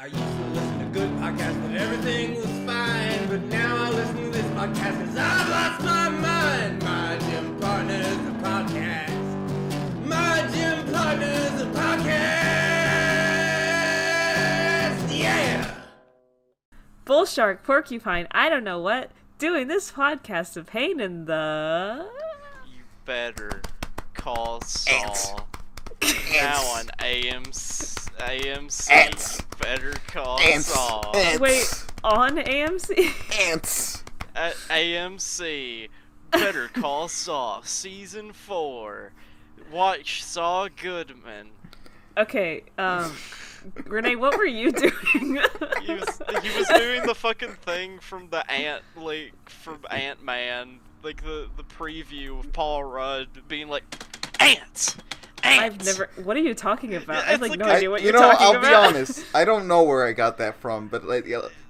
I used to listen to good podcasts, but everything was fine. But now I listen to this podcast because I've lost my mind. My gym partner is a podcast. My gym partner is a podcast. Yeah! Bull shark, porcupine, I don't know what, doing this podcast of pain in the... You better call Saul. Now on AMC. Ants. Better call Ants. Saul. Ants. Wait, on AMC? Ants. At AMC. Better call Saul. Season 4. Watch Saul Goodman. Okay, Renee, what were you doing? He was doing the fucking thing from the from Ant-Man, like the preview of Paul Rudd being like, ants. What are you talking about? I have It's no like idea what you're talking I'll about. be honest. I don't know where I got that from, but like,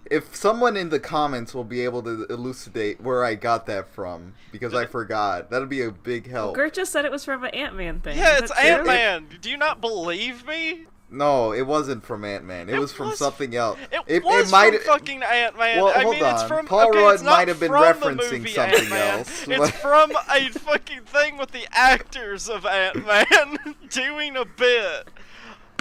if someone in the comments will be able to elucidate where I got that from, because I forgot, that'd be a big help. Gert just said it was from an Ant-Man thing. Yeah, Is it's that true? Ant-Man. Do you not believe me? No, it wasn't from Ant-Man. It was from something else. It was from fucking Ant-Man. Well, I hold mean, on. it's from Paul okay, Rudd it's not might have been from the referencing movie something Ant-Man. else. It's from a fucking thing with the actors of Ant-Man doing a bit.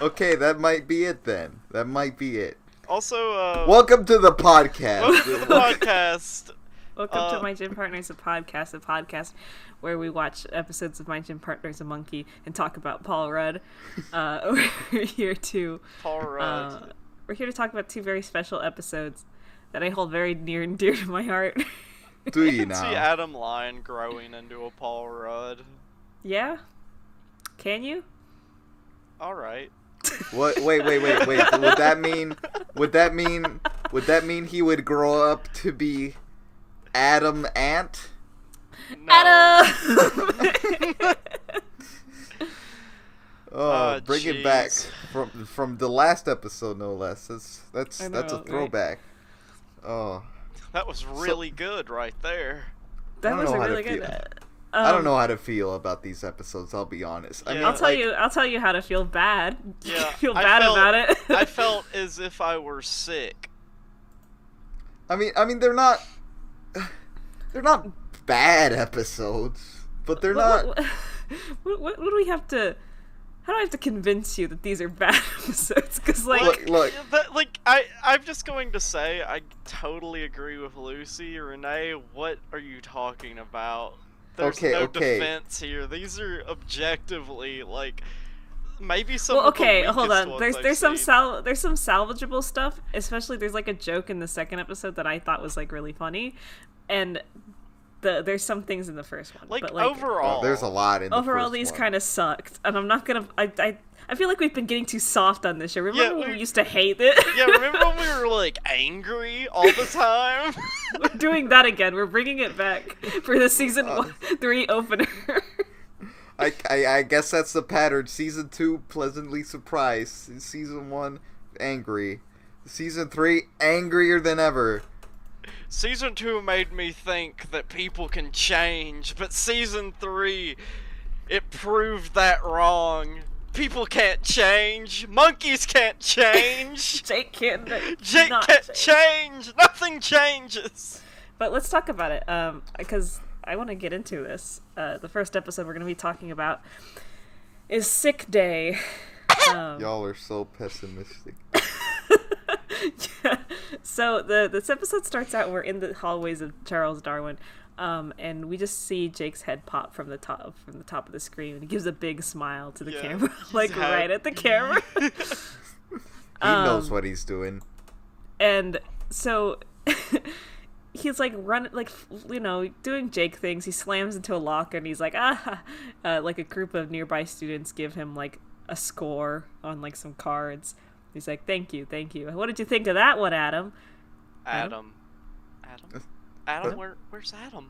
Okay, that might be it then. That might be it. Also, Welcome to the podcast. welcome to the podcast. Welcome to My Gym Partners, a podcast where we watch episodes of My Gym Partners, a Monkey, and talk about Paul Rudd. We're here to Paul Rudd. we're here to talk about two very special episodes that I hold very near and dear to my heart. Do you See now? Adam Lyon growing into a Paul Rudd. Yeah? Can you? All right. What? Wait. Would that mean he would grow up to be Adam Ant? No. Adam! Oh, bring it back jeez. from the last episode, no less. That's I a know, throwback. Oh, That was really good right there. That I was don't a know how really to good. feel. I don't know how to feel about these episodes. I'll be honest. I Yeah. mean, I'll tell you how to feel bad. Yeah, feel I bad felt- about it. I felt as if I were sick. I mean, they're not bad episodes, but they're not. What do we have to? How do I have to convince you that these are bad episodes? Because Look. I'm just going to say I totally agree with Lucy. Renee, what are you talking about? There's no defense here. These are objectively maybe some. well, of the okay, hold weakest on. ones There's I've seen. there's some salvageable stuff. Especially there's like a joke in the second episode that I thought was like really funny, and there's some things in the first one. But overall, There's a lot in the overall first these one. kind of sucked, and I'm not gonna. I feel like we've been getting too soft on this show. Remember Yeah, when we used to hate it? Yeah, remember when we were angry all the time? We're doing that again. We're bringing it back for the season 3 opener. I guess that's the pattern. Season 2, pleasantly surprised. Season 1, angry. Season 3, angrier than ever. Season 2 made me think that people can change, but Season 3, it proved that wrong. People can't change. Monkeys can't change. Jake can't. Jake not can't change. Nothing changes. But let's talk about it, because I want to get into this. The first episode we're going to be talking about is Sick Day. Y'all are so pessimistic. Yeah. So this episode starts out, we're in the hallways of Charles Darwin, and we just see Jake's head pop from the top of the screen, and he gives a big smile to the camera, right at the camera. He knows what he's doing. And so he's doing Jake things. He slams into a locker, and he's like, like a group of nearby students give him a score on some cards. He's like, thank you. What did you think of that one, Adam? Adam, where's Adam?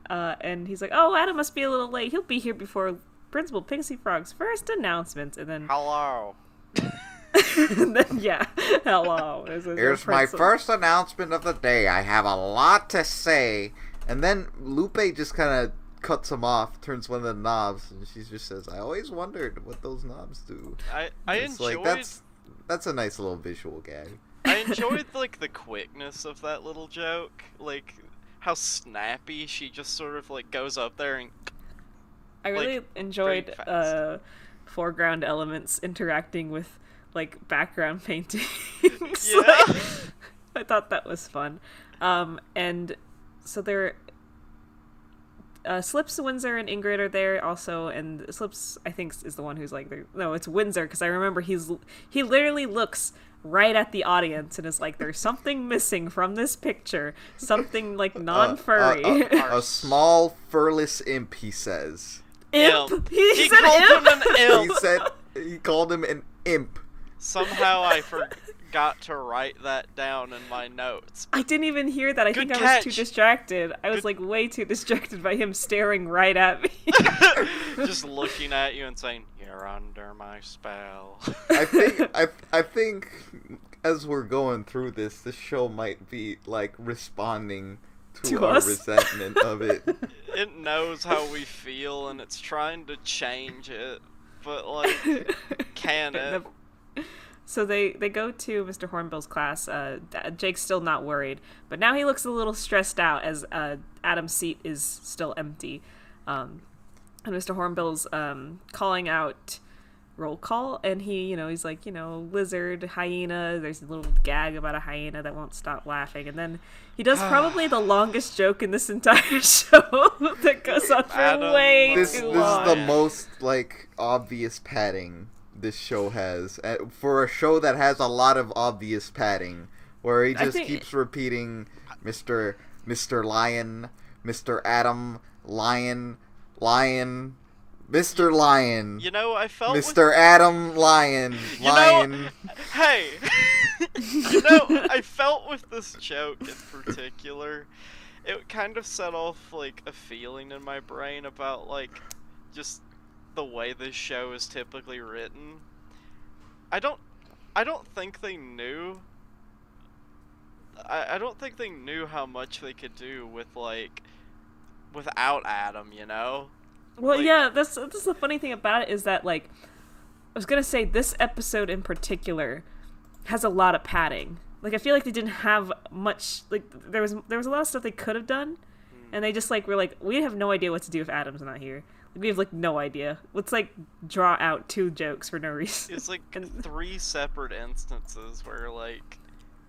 And he's like, oh, Adam must be a little late. He'll be here before Principal Pixie Frog's first announcement. And then, Hello. hello. Here's my first announcement of the day. I have a lot to say. And then Lupe just kind of cuts him off, turns one of the knobs, and she just says, I always wondered what those knobs do. I It's enjoyed That's a nice little visual gag. I enjoyed, like, the quickness of that little joke. Like, how snappy she just sort of, like, goes up there and... I really enjoyed foreground elements interacting with, like, background paintings. Yeah. Like, I thought that was fun. And so they're... Slips, Windsor, and Ingrid are there also, and Slips, I think, is the one who's like... No, it's Windsor, because I remember he literally looks right at the audience and is like, there's something missing from this picture. Something, like, non-furry. A small furless imp, he says. Imp? He said called imp? him an imp! He called him an imp. Somehow I forgot to write that down in my notes. I didn't even hear that. I Good think I was catch. too distracted. I was like way too distracted by him staring right at me. Just looking at you and saying, "You're under my spell." I think as we're going through this show might be like responding to our us? resentment of it. It knows how we feel and it's trying to change it, but like, can it? So they go to Mr. Hornbill's class. Jake's still not worried, but now he looks a little stressed out as Adam's seat is still empty. And Mr. Hornbill's calling out roll call, and he's like, lizard, hyena. There's a little gag about a hyena that won't stop laughing, and then he does probably the longest joke in this entire show that goes on for Adam, way This too is long. the most like obvious padding this show has for a show that has a lot of obvious padding, where he just keeps repeating Mr. Lion, Mr. Adam, Lion, Mr. Lion. I felt Mr. Adam Lion. Hey, I felt with this joke in particular, it kind of set off like a feeling in my brain about like just the way this show is typically written. I don't think they knew. I don't think they knew how much they could do with like without Adam. Well, like, yeah, that's the funny thing about it is that, like, I was gonna say this episode in particular has a lot of padding. Like, I feel like they didn't have much. Like, there was a lot of stuff they could have done, and they just like were like, we have no idea what to do if Adam's not here. Like, we have like no idea. Let's like draw out 2 jokes for no reason. It's like 3 separate instances where like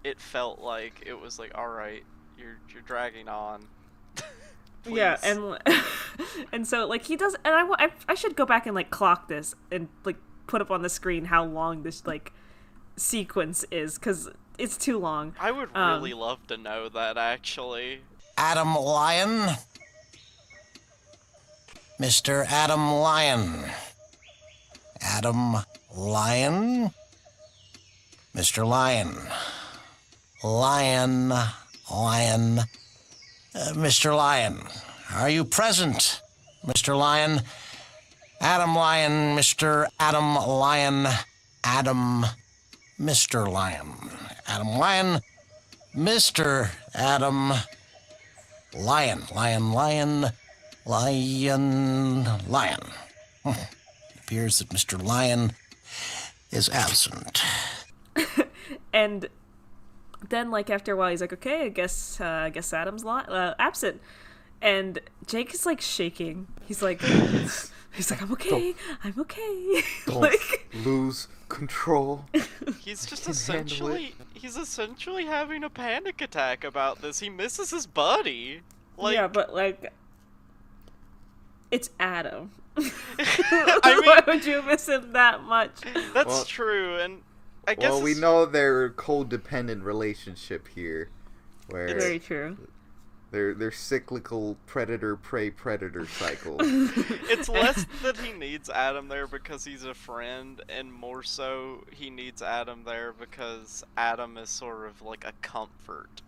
it felt like it was like, all right, you're dragging on. Please. Yeah, and so like he does, and I should go back and like clock this and like put up on the screen how long this like sequence is, because it's too long. I would really love to know that, actually. Adam Lion. Mr. Adam Lion. Adam Lion. Mr. Lion. Lion. Mr. Lion, are you present? Mr. Lion. Adam Lion, Mr. Adam Lion. Adam, Mr. Lion. Adam Lion, Mr. Adam Lion. Lion. It appears that Mr. Lion is absent. And then, like, after a while, he's like, okay, I guess Adam's absent. And Jake is, like, shaking. He's like, I'm okay. Don't like, lose control. He's just essentially having a panic attack about this. He misses his buddy. Like, yeah, but, like, it's Adam. I mean, why would you miss him that much? That's true, and I guess we know their codependent relationship here, where very true. Their cyclical predator-prey-predator cycle. It's less that he needs Adam there because he's a friend, and more so he needs Adam there because Adam is sort of like a comfort.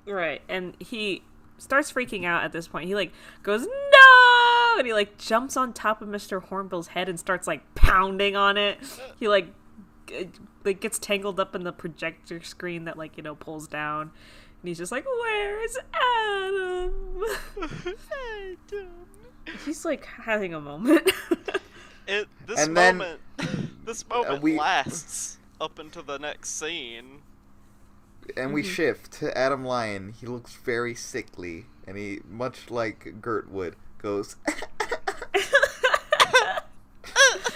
Right, and he starts freaking out at this point. He like goes, no! And he like jumps on top of Mr. Hornbill's head and starts like pounding on it. He like gets tangled up in the projector screen that like, pulls down. And he's just like, where's Adam? He's like having a moment. This moment lasts. up into the next scene. And we shift to Adam Lyon. He looks very sickly, and he, much like Gert would, goes...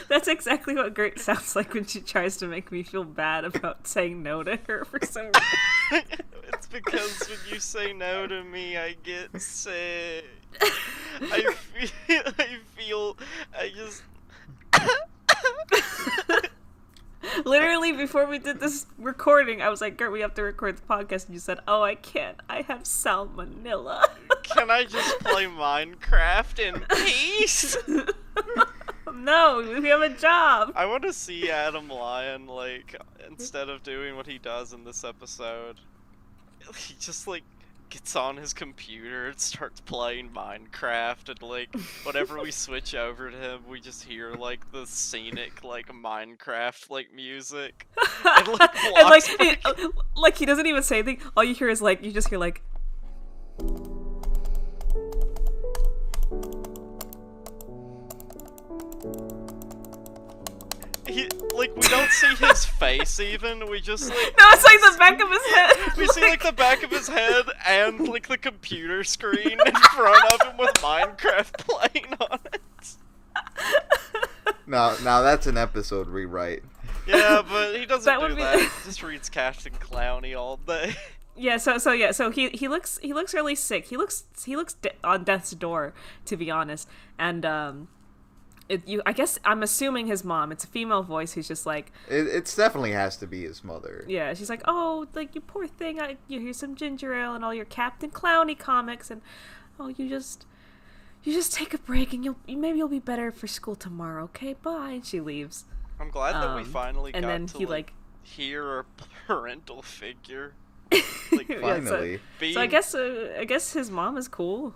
That's exactly what Gert sounds like when she tries to make me feel bad about saying no to her for some reason. It's because when you say no to me, I get sick. I just... Literally, before we did this recording, I was like, Gert, we have to record the podcast, and you said, oh, I can't. I have salmonella. Can I just play Minecraft in peace? No, we have a job. I want to see Adam Lyon, like, instead of doing what he does in this episode, he just, like, gets on his computer and starts playing Minecraft, and, like, whenever we switch over to him, we just hear, like, the scenic, like, Minecraft, like, music. And, like, he doesn't even say anything. All you hear is, like, you just hear, like... Like, we don't see his face even, we just, like... No, it's like the back of his head! We see, like, the back of his head and, like, the computer screen in front of him with Minecraft playing on it. Now that's an episode rewrite. Yeah, but he doesn't That would do be- that. He just reads Captain Clowny all day. Yeah, so he looks really sick. He looks on death's door, to be honest. And I guess I'm assuming his mom. It's a female voice who's just like. It definitely has to be his mother. Yeah, she's like, oh, like you poor thing. Here's some ginger ale and all your Captain Clowny comics, and oh, you just take a break and maybe you'll be better for school tomorrow. Okay, bye. And she leves. I'm glad that we finally and got then to he, like hear a parental figure. Like, Yeah, finally. So I guess his mom is cool.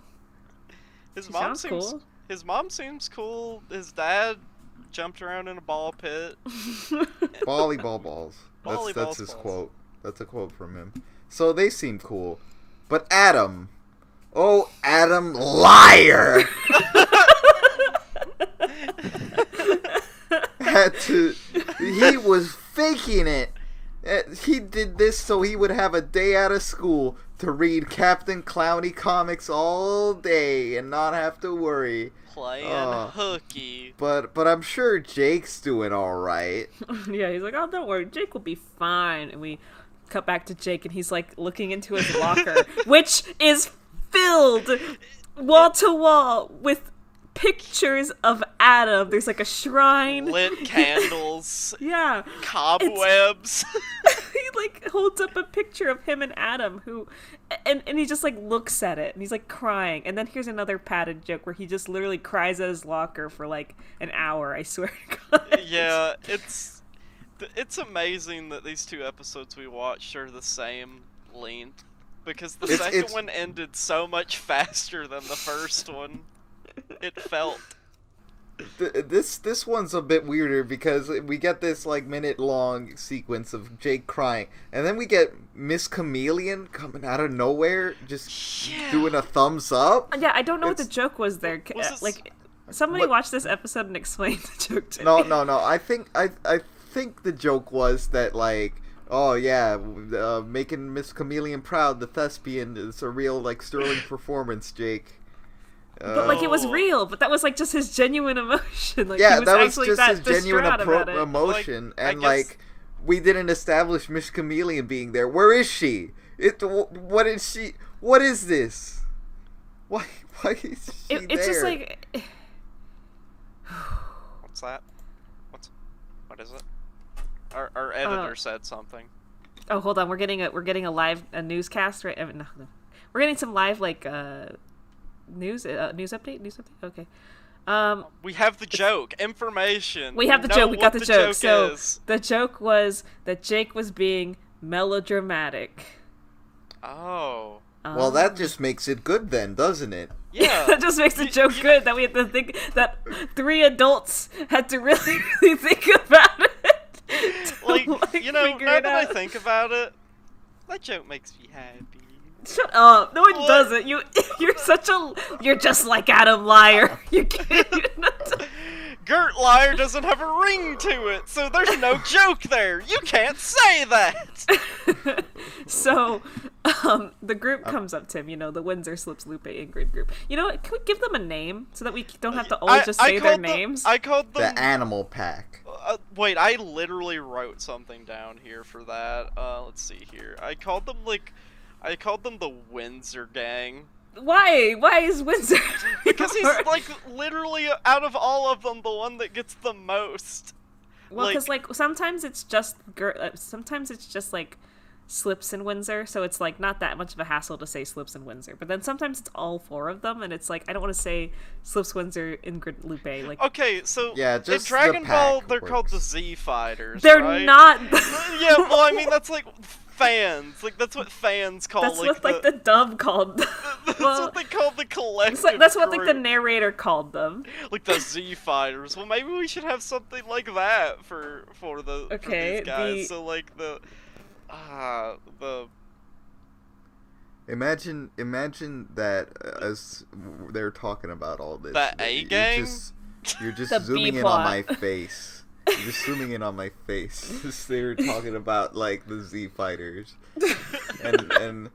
His She mom sounds seems cool. His mom seems cool. His dad jumped around in a ball pit. Volleyball balls. That's his quote. That's a quote from him. So they seem cool. But Adam. Oh, Adam liar! He was faking it. He did this so he would have a day out of school to read Captain Clowny comics all day and not have to worry. Playing hooky. But I'm sure Jake's doing all right. Yeah, he's like, oh, don't worry, Jake will be fine. And we cut back to Jake, and he's like looking into his locker, which is filled wall to wall with pictures of Adam. There's like a shrine, lit candles. Yeah, Cobwebs. he like holds up a picture of him and Adam, who and he just like looks at it and he's like crying. And then here's another padded joke where he just literally cries at his locker for like an hour, I swear to God. Yeah, it's amazing that these two episodes we watched are the same length, because the second one ended so much faster than the first one. It felt. This one's a bit weirder because we get this like minute-long sequence of Jake crying, and then we get Miss Chameleon coming out of nowhere, just doing a thumbs up. Yeah, I don't know what the joke was there. Like, somebody watch this episode and explain the joke to me. No. I think the joke was that, like, oh yeah, making Miss Chameleon proud, the thespian, is a real, like, sterling performance, Jake. But like it was real, but that was like just his genuine emotion. Like, yeah, he was that was actually just his genuine emotion, like, and like we didn't establish Miss Chameleon being there. Where is she? What is she? What is this? Why is she there? It's just like. What's that? What is it? Our editor said something. Oh, hold on. We're getting a live newscast, right? No. We're getting some live like news update. Okay. We have the joke. Information. We have the joke. We got the joke. So is. the joke was that Jake was being melodramatic. Oh. Well, that just makes it good then, doesn't it? Yeah. That just makes the joke good. That we had to think that 3 adults had to really, really think about it. Like, you know, now that I think about it, that joke makes me happy. Shut up! No, it doesn't. You're just like Adam Liar. You can't. Gert Liar doesn't have a ring to it, so there's no joke there. You can't say that. So, the group comes up to him, you know, the Windsor Slips Lupe Ingrid group. You know what, can we give them a name so that we don't have to always just say their names? I called them... The Animal Pack. Wait, I literally wrote something down here for that. Let's see here. I called them the Windsor Gang. Why? Why is Windsor? Because he's, like, literally, out of all of them, the one that gets the most. Well, because, like, sometimes it's just, like, Slips and Windsor, so it's, like, not that much of a hassle to say Slips and Windsor. But then sometimes it's all four of them, and it's, like, I don't want to say Slips, Windsor, Ingrid, Lupe. Like, okay, so yeah, in Dragon Ball, they're called the Z Fighters, They're right? not... Yeah, well, I mean, that's, like... fans, like that's what fans call. That's what like the dub called. That's what they call the collective. That's what like the narrator called them. Like the Z Fighters. Well, maybe we should have something like that for these guys. So like the Imagine that as they're talking about all this. That A gang. You're just zooming in on my face. You're just zooming in on my face. They were talking about like the Z Fighters, and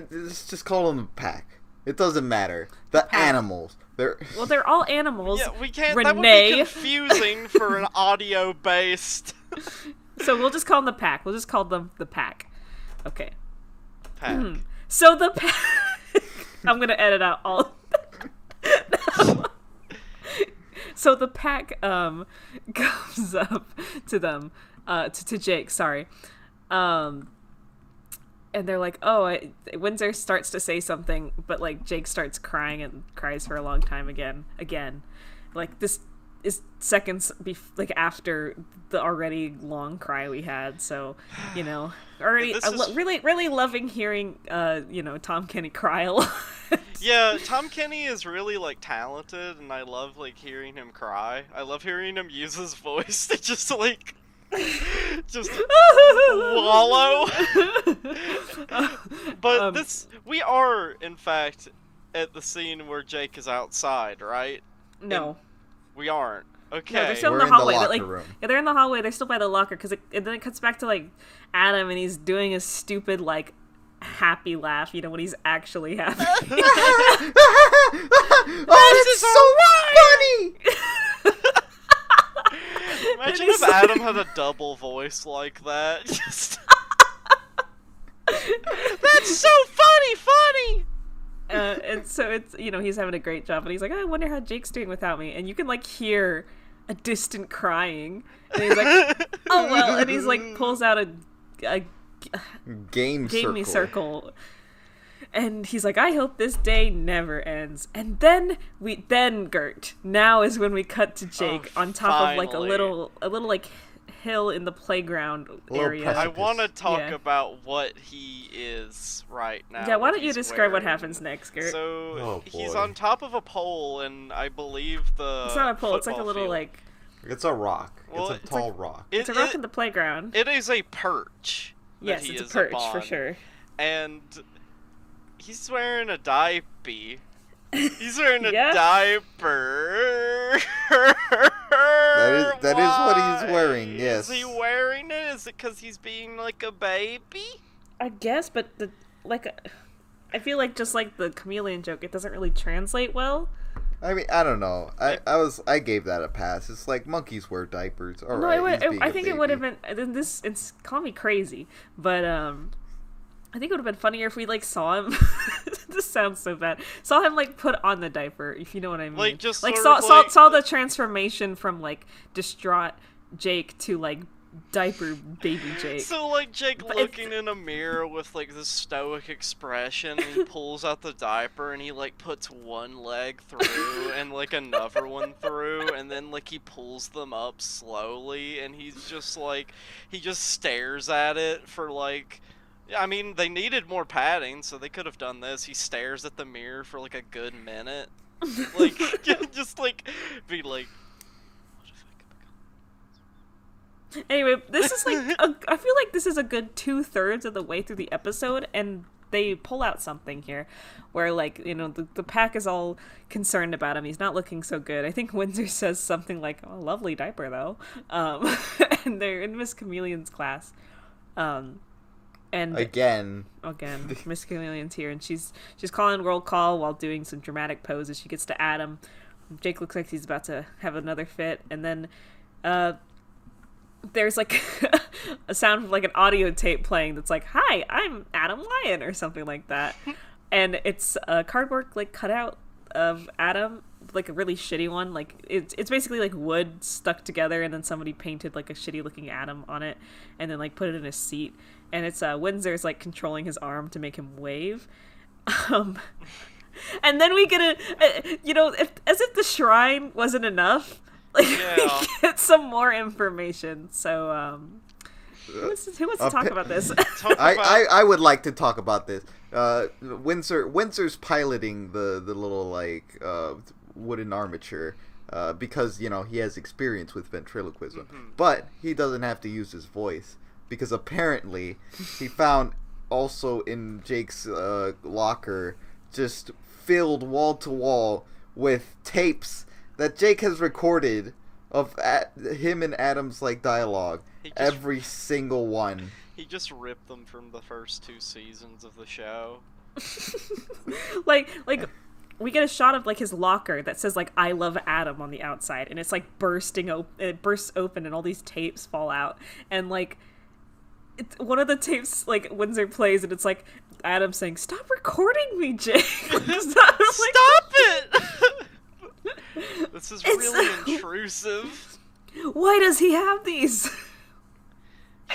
let's just call them the pack. It doesn't matter. The animals. They're all animals. Yeah, we can't. Renee. That would be confusing for an audio based. So we'll just call them the pack. We'll just call them the pack. Okay. Pack. So the pack. I'm gonna edit out all of that. So the pack comes up to them, to Jake, sorry. And they're like, oh, Windsor starts to say something, but like Jake starts crying and cries for a long time again. Like this is seconds after the already long cry we had, so you know, already really loving hearing Tom Kenny cry a lot. Yeah, Tom Kenny is really like talented, and I love like hearing him cry. I love hearing him use his voice to just wallow. But we are in fact at the scene where Jake is outside, right? No. And we aren't. Okay. No, they're still in the hallway. They're in the hallway. They're still by the locker and then it cuts back to like Adam, and he's doing a stupid like happy laugh. You know, when he's actually happy. Oh, this is so funny. Imagine if Adam had a double voice like that. Just that's so funny. And so it's, you know, he's having a great job, and he's like, I wonder how Jake's doing without me. And you can like hear a distant crying, and he's like, oh well, and he's like pulls out a game circle, and he's like, I hope this day never ends. And then Gert, now is when we cut to Jake on top of like a little like hill in the playground area. I want to talk about what he is right now. Yeah, why don't you describe what happens next, Gert? So he's on top of a pole, and I believe it's not a pole. It's like a little field. It's a rock. Well, it's a tall rock. It's a rock in the playground. It is a perch. Yes, it's a perch for sure. And he's wearing a diaper. He's wearing a diaper. That is what he's wearing, yes. Is he wearing it? Is it because he's being like a baby? I guess, but I feel like just like the chameleon joke, it doesn't really translate well. I mean, I don't know. I gave that a pass. It's like monkeys wear diapers. All right. I think it would have been. It's call me crazy, but I think it would have been funnier if we like saw him. This sounds so bad. Saw him like put on the diaper, if you know what I mean. Like just like saw the transformation from like distraught Jake to like diaper baby Jake. So like Jake looking in a mirror with like this stoic expression, and he pulls out the diaper and he like puts one leg through and like another one through, and then like he pulls them up slowly, and he's just like he just stares at it for like. I mean, they needed more padding, so they could have done this. He stares at the mirror for like a good minute, like just like be like. Anyway, this is like I feel like this is a good 2/3 of the way through the episode, and they pull out something here where, like, you know, the pack is all concerned about him. He's not looking so good. I think Windsor says something like, oh, lovely diaper, though. And they're in Miss Chameleon's class. And again, Miss Chameleon's here, and she's calling roll call while doing some dramatic poses. She gets to Adam. Jake looks like he's about to have another fit, and then there's like a sound of like an audio tape playing that's like, "Hi, I'm Adam Lyon," or something like that, and it's a cardboard like cutout of Adam, like a really shitty one. Like it's basically like wood stuck together, and then somebody painted like a shitty looking Adam on it, and then like put it in a seat. And it's Windsor's like controlling his arm to make him wave. And then we get as if the shrine wasn't enough. Like, we get some more information. So, who wants to talk about this? I would like to talk about this. Windsor's piloting the little like wooden armature because he has experience with ventriloquism, but he doesn't have to use his voice because apparently he found also in Jake's locker just filled wall to wall with tapes that Jake has recorded of him and Adam's like dialogue. Every single one. He just ripped them from the first 2 seasons of the show. like we get a shot of like his locker that says like "I love Adam" on the outside, and it's like bursting open. It bursts open, and all these tapes fall out, and like one of the tapes like Windsor plays, and it's like Adam saying, "Stop recording me, Jake! Stop it! This is really intrusive." Why does he have these?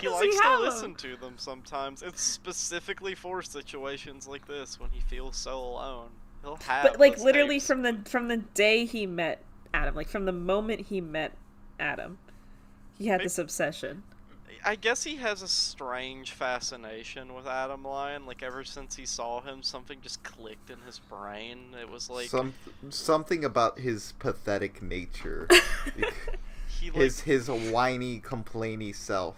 He likes to listen to them sometimes. It's specifically for situations like this when he feels so alone. He'll have. But like literally from the day he met Adam, like from the moment he met Adam, he had this obsession. I guess he has a strange fascination with Adam Lyon. Like ever since he saw him, something just clicked in his brain. It was like something about his pathetic nature, his whiny, complainy self.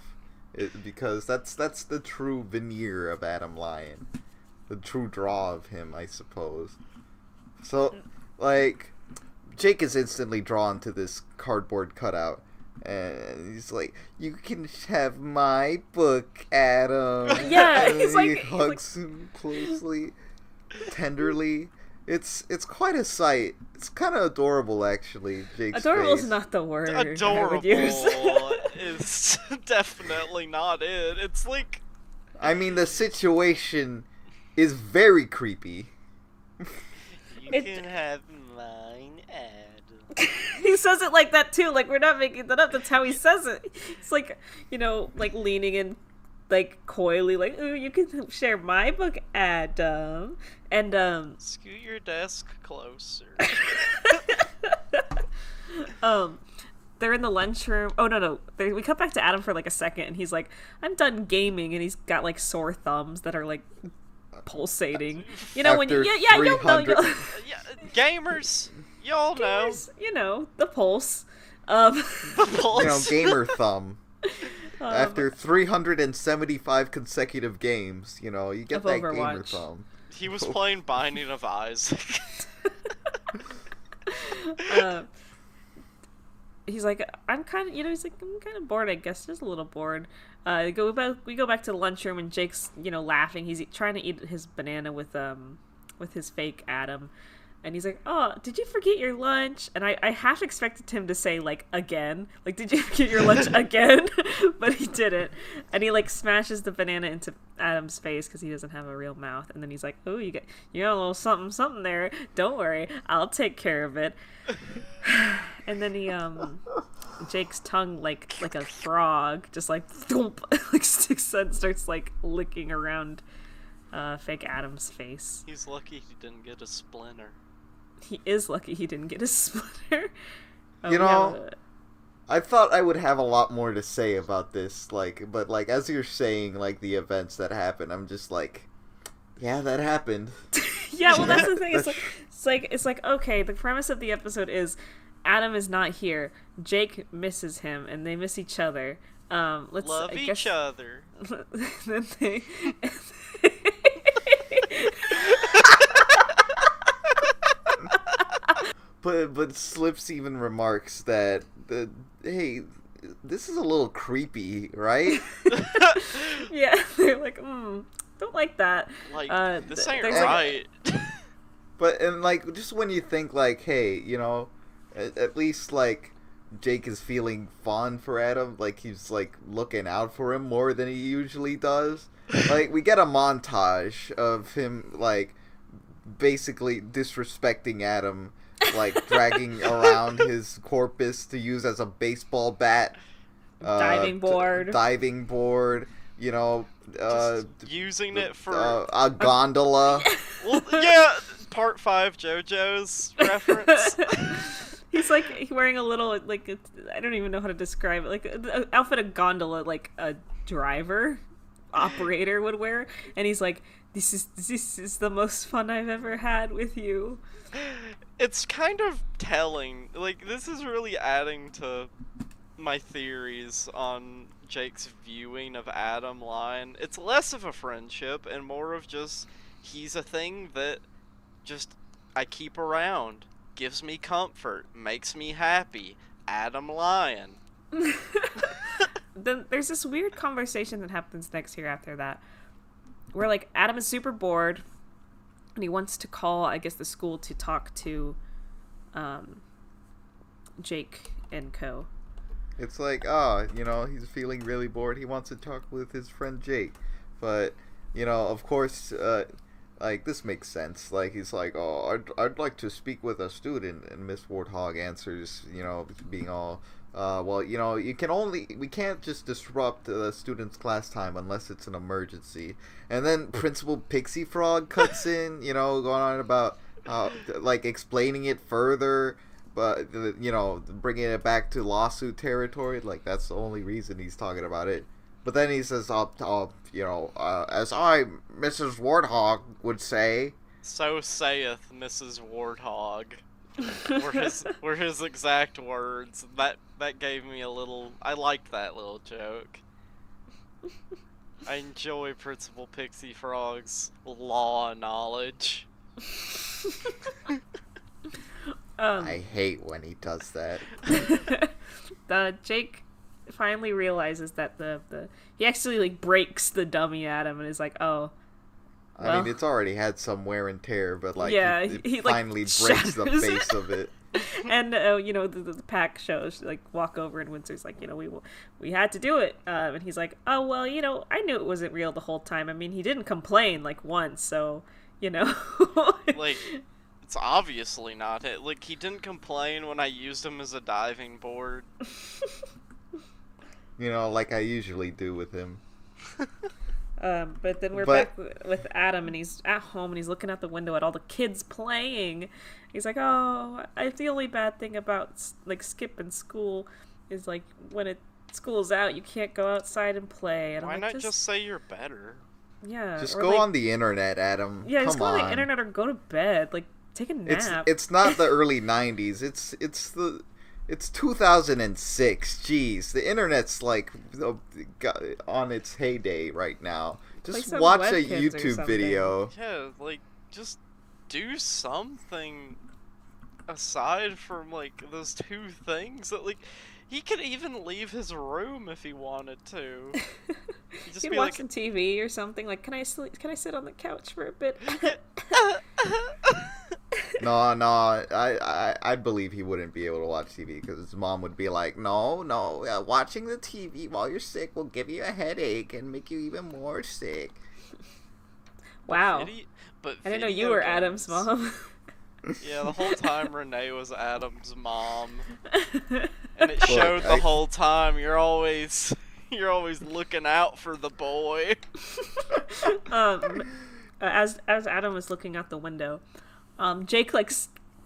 Because that's the true veneer of Adam Lyon, the true draw of him, I suppose. So, like, Jake is instantly drawn to this cardboard cutout, and he's like, "You can have my book, Adam." Yeah, and he hugs him closely, tenderly. It's quite a sight. It's kind of adorable, actually. Jake's adorable face. is not the word. Adorable is definitely not it. It's like, I mean, the situation is very creepy. You can have mine, Adam. He says it like that too. Like, we're not making that up. That's how he says it. It's like, like leaning in, like coyly, like, "Ooh, you can share my book, Adam." And scoot your desk closer. They're in the lunchroom. Oh no! We cut back to Adam for like a second, and he's like, "I'm done gaming," and he's got like sore thumbs that are like pulsating. When you you'll know. Gamers, y'all know. The pulse. The pulse. Gamer thumb. After 375 consecutive games, you get that Overwatch. gamer thumb. He was playing Binding of Isaac. He's like, I'm kind of bored, I guess, just a little bored. We go back to the lunchroom, and Jake's, laughing. He's trying to eat his banana with his fake Adam. And he's like, "Oh, did you forget your lunch?" And I half expected him to say, like, again. Like, "Did you forget your lunch again?" But he didn't. And he, like, smashes the banana into Adam's face because he doesn't have a real mouth. And then he's like, "Oh, you got a little something there. Don't worry. I'll take care of it." And then Jake's tongue, like a frog, just, like, thump, like, sticks and starts, like, licking around fake Adam's face. He's lucky he didn't get a splinter. He is lucky he didn't get a splinter. I thought I would have a lot more to say about this, but as you're saying, like, the events that happened, I'm just like, yeah, that happened. Yeah, well, that's the thing. It's like okay, the premise of the episode is Adam is not here. Jake misses him, and they miss each other. Let's love each other. Then they But Slips even remarks that hey, this is a little creepy, right? Yeah, they're like, don't like that. Like, this ain't right. But, and, like, just when you think, like, hey, you know, at least, like, Jake is feeling fond for Adam, like, he's, like, looking out for him more than he usually does. Like, we get a montage of him, like, basically disrespecting Adam, like, dragging around his corpus to use as a baseball bat. Diving board, you know, using it for a gondola. Well, yeah, part 5 JoJo's reference. He's like wearing a little, like, I don't even know how to describe it, like an outfit, a gondola, like a driver operator would wear, and he's like, this is the most fun I've ever had with you. It's kind of telling. Like, this is really adding to my theories on Jake's viewing of Adam Lyon. It's less of a friendship and more of just, he's a thing that just I keep around, gives me comfort, makes me happy. Adam Lyon. Then there's this weird conversation that happens next here after that, where, like, Adam is super bored and he wants to call, I guess, the school to talk to Jake and co. It's like, you know, he's feeling really bored. He wants to talk with his friend Jake. But, you know, of course, like, this makes sense. Like, he's like, I'd like to speak with a student. And Miss Warthog answers, you know, being all, well, you know, we can't just disrupt the student's class time unless it's an emergency. And then Principal Pixie Frog cuts in, you know, going on about, like, explaining it further. But, you know, bringing it back to lawsuit territory, like, that's the only reason he's talking about it. But then he says, you know, as I, Mrs. Warthog, would say. So saith Mrs. Warthog. were his exact words. That gave me a little, I liked that little joke. I enjoy Principal Pixie Frog's law knowledge. I hate when he does that. Jake finally realizes that he actually, like, breaks the dummy Adam and is like, oh. Well. I mean, it's already had some wear and tear, but, like, yeah, he finally breaks the face of it. And, you know, the pack shows, like, walk over and Windsor's like, you know, we had to do it. And he's like, oh, well, you know, I knew it wasn't real the whole time. I mean, he didn't complain, like, once, so, you know. Like, it's obviously not it. Like, he didn't complain when I used him as a diving board. You know, like I usually do with him. But then we're back with Adam, and he's at home, and he's looking out the window at all the kids playing. He's like, oh, the only bad thing about, like, skipping school is, like, when school's out, you can't go outside and play. And why I'm not like, just say you're better? Yeah. Just go, like, on the internet, Adam. Yeah, just Come go on on the internet or go to bed. Like, take a nap. It's not the early 90s. It's 2006. Jeez, the internet's, like, on its heyday right now. Just watch a YouTube video. Yeah, like, just do something aside from, like, those two things that, like, he could even leave his room if he wanted to. He'd watch some TV or something. Like, can I sit on the couch for a bit? No, I believe he wouldn't be able to watch TV because his mom would be like, no, watching the TV while you're sick will give you a headache and make you even more sick. Wow. I didn't know you were Adam's mom. Yeah, the whole time Renee was Adam's mom. And it showed the whole time you're always looking out for the boy. As Adam was looking out the window, Jake, like,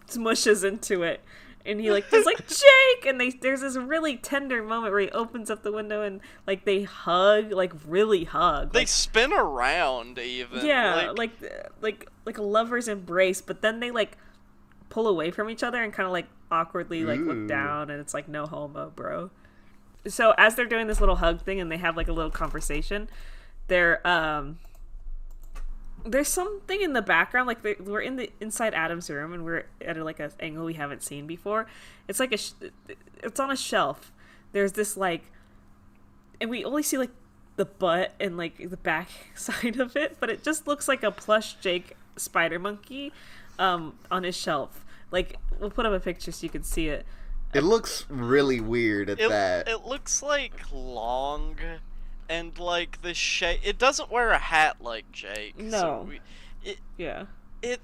smushes into it, and he, like, does, like, Jake, and there's this really tender moment where he opens up the window and, like, they hug, like, really hug. They like, spin around even. Yeah, like a lover's embrace, but then they, like, pull away from each other and kind of, like, awkwardly, like, look down, and it's like, no homo, bro. So as they're doing this little hug thing and they have, like, a little conversation, they're there's something in the background, like we're inside Adam's room, and we're at like an angle we haven't seen before. It's like it's on a shelf. There's this like, and we only see like the butt and like the back side of it, but it just looks like a plush Jake Spidermonkey on his shelf. Like, we'll put up a picture so you can see it. It looks really weird at that. It looks like long, and like the shape. It doesn't wear a hat like Jake. No. So It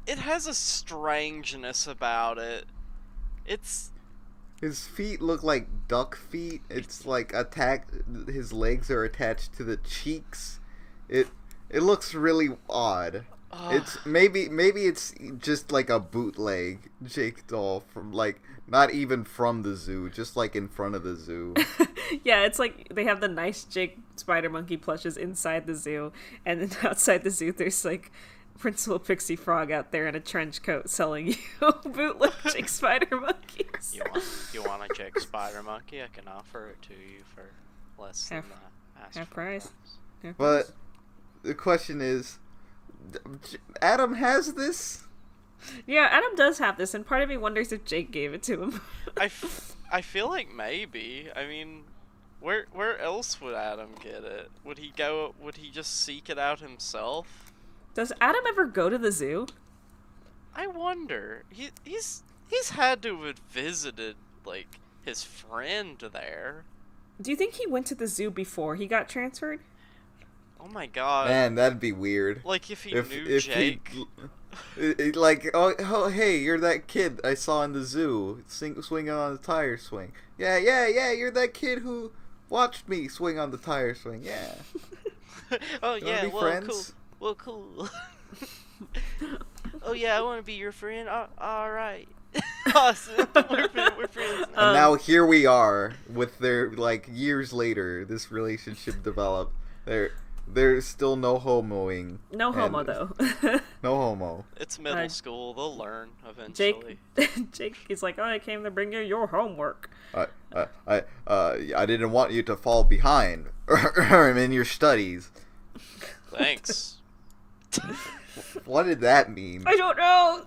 has a strangeness about it. His feet look like duck feet. It's like his legs are attached to the cheeks. It looks really odd. It's maybe it's just like a bootleg Jake doll from like not even from the zoo, just like in front of the zoo. Yeah, it's like they have the nice Jake Spidermonkey plushes inside the zoo, and then outside the zoo there's like Principal Pixie Frog out there in a trench coat selling you bootleg Jake Spidermonkeys. You want a Jake Spidermonkey? I can offer it to you for less than half price. But the question is, Adam has this? Yeah, Adam does have this, and part of me wonders if Jake gave it to him. I feel like maybe. I mean, where else would Adam get it? Would he just seek it out himself? Does Adam ever go to the zoo? I wonder. He's had to have visited like his friend there. Do you think he went to the zoo before he got transferred? Oh my god. Man, that'd be weird. Like if knew Jake. Like, oh, hey, you're that kid I saw in the zoo swinging on the tire swing. Yeah, you're that kid who watched me swing on the tire swing. Yeah. Oh You yeah, wanna be friends? cool. Well, cool. Oh yeah, I want to be your friend. All right. Awesome. We're friends. And now here we are with their like years later. This relationship developed. There's still no homoing. No homo though. No homo. It's middle school. They'll learn eventually. Jake is like, oh, I came to bring you your homework. I didn't want you to fall behind in your studies. Thanks. What did that mean? I don't know.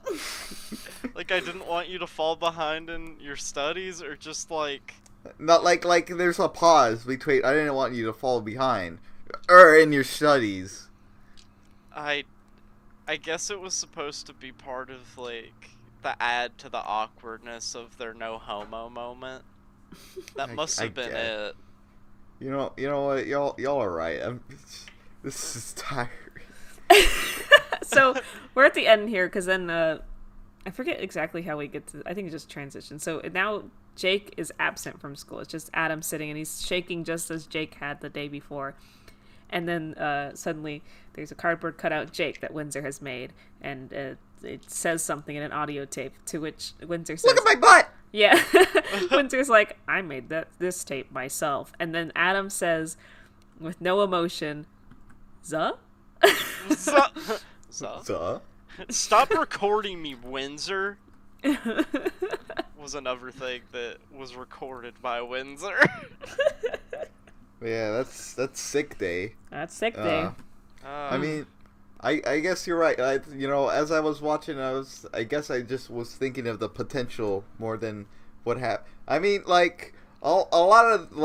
Like I didn't want you to fall behind in your studies, or just like. Not like there's a pause between. I didn't want you to fall behind, in your studies. I guess it was supposed to be part of like the add to the awkwardness of their no homo moment. That must have been it. You know what, y'all are right. This is tiring. So we're at the end here because then I forget exactly how we get to. I think it just transitions. So now Jake is absent from school. It's just Adam sitting, and he's shaking just as Jake had the day before. And then suddenly there's a cardboard cutout Jake that Windsor has made, and it says something in an audio tape, to which Windsor says, "Look at my butt!" Yeah. Windsor's like, I made this tape myself. And then Adam says, with no emotion, "Zuh?" Zuh? Stop recording me, Windsor. Was another thing that was recorded by Windsor. Yeah, that's sick day. That's sick day. I mean, I guess you're right. As I was watching, I guess I just was thinking of the potential more than what happened. I mean, like a lot of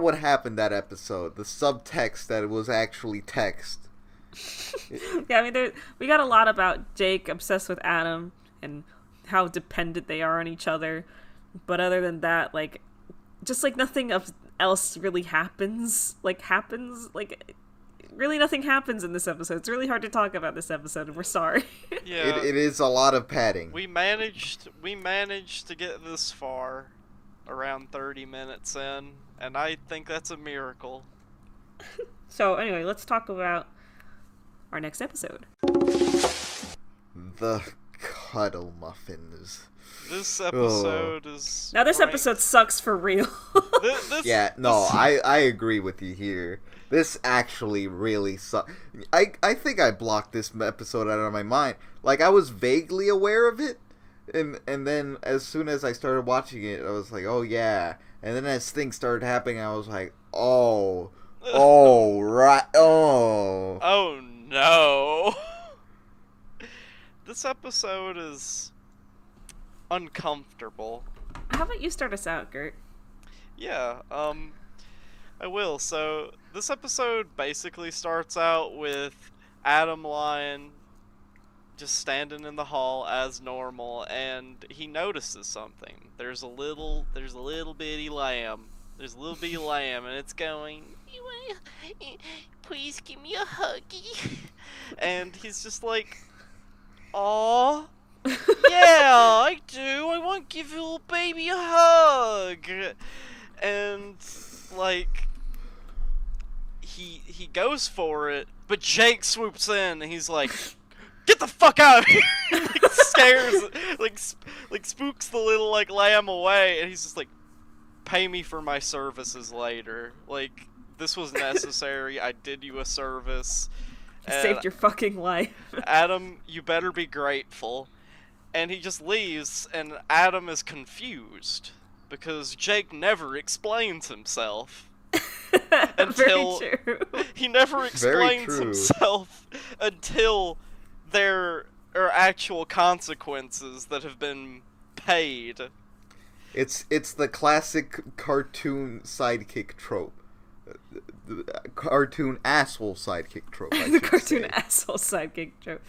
what happened that episode, the subtext that it was actually text. Yeah, I mean, we got a lot about Jake obsessed with Adam and how dependent they are on each other. But other than that, like, just like nothing else really happens. Really nothing happens in this episode. It's really hard to talk about this episode, and we're sorry. Yeah, it is a lot of padding. We managed to get this far, around 30 minutes in, and I think that's a miracle. So anyway, let's talk about our next episode. The Cuddlemuffins. This episode is... Now this episode sucks for real. I agree with you here. This actually really sucks. I think I blocked this episode out of my mind. Like, I was vaguely aware of it, and then as soon as I started watching it, I was like, oh yeah. And then as things started happening, I was like, oh Oh, right. Oh. Oh, no. This episode is uncomfortable. How about you start us out, Gert? Yeah, I will. So, this episode basically starts out with Adam Lion just standing in the hall as normal, and he notices something. There's a little bitty lamb. There's a little bitty lamb, and it's going, please give me a huggy. And he's just like, aw, yeah, I do. I want to give your little baby a hug. And, like, he goes for it, but Jake swoops in, and he's like, get the fuck out of here! Like, scares, like spooks the little, like, lamb away, and he's just like, pay me for my services later. Like, this was necessary. I did you a service. Saved your fucking life. Adam, you better be grateful. And he just leaves, and Adam is confused, because Jake never explains himself. Until Very true. He never explains himself until there are actual consequences that have been paid. It's the classic cartoon sidekick trope. The cartoon asshole sidekick trope. The cartoon asshole sidekick trope.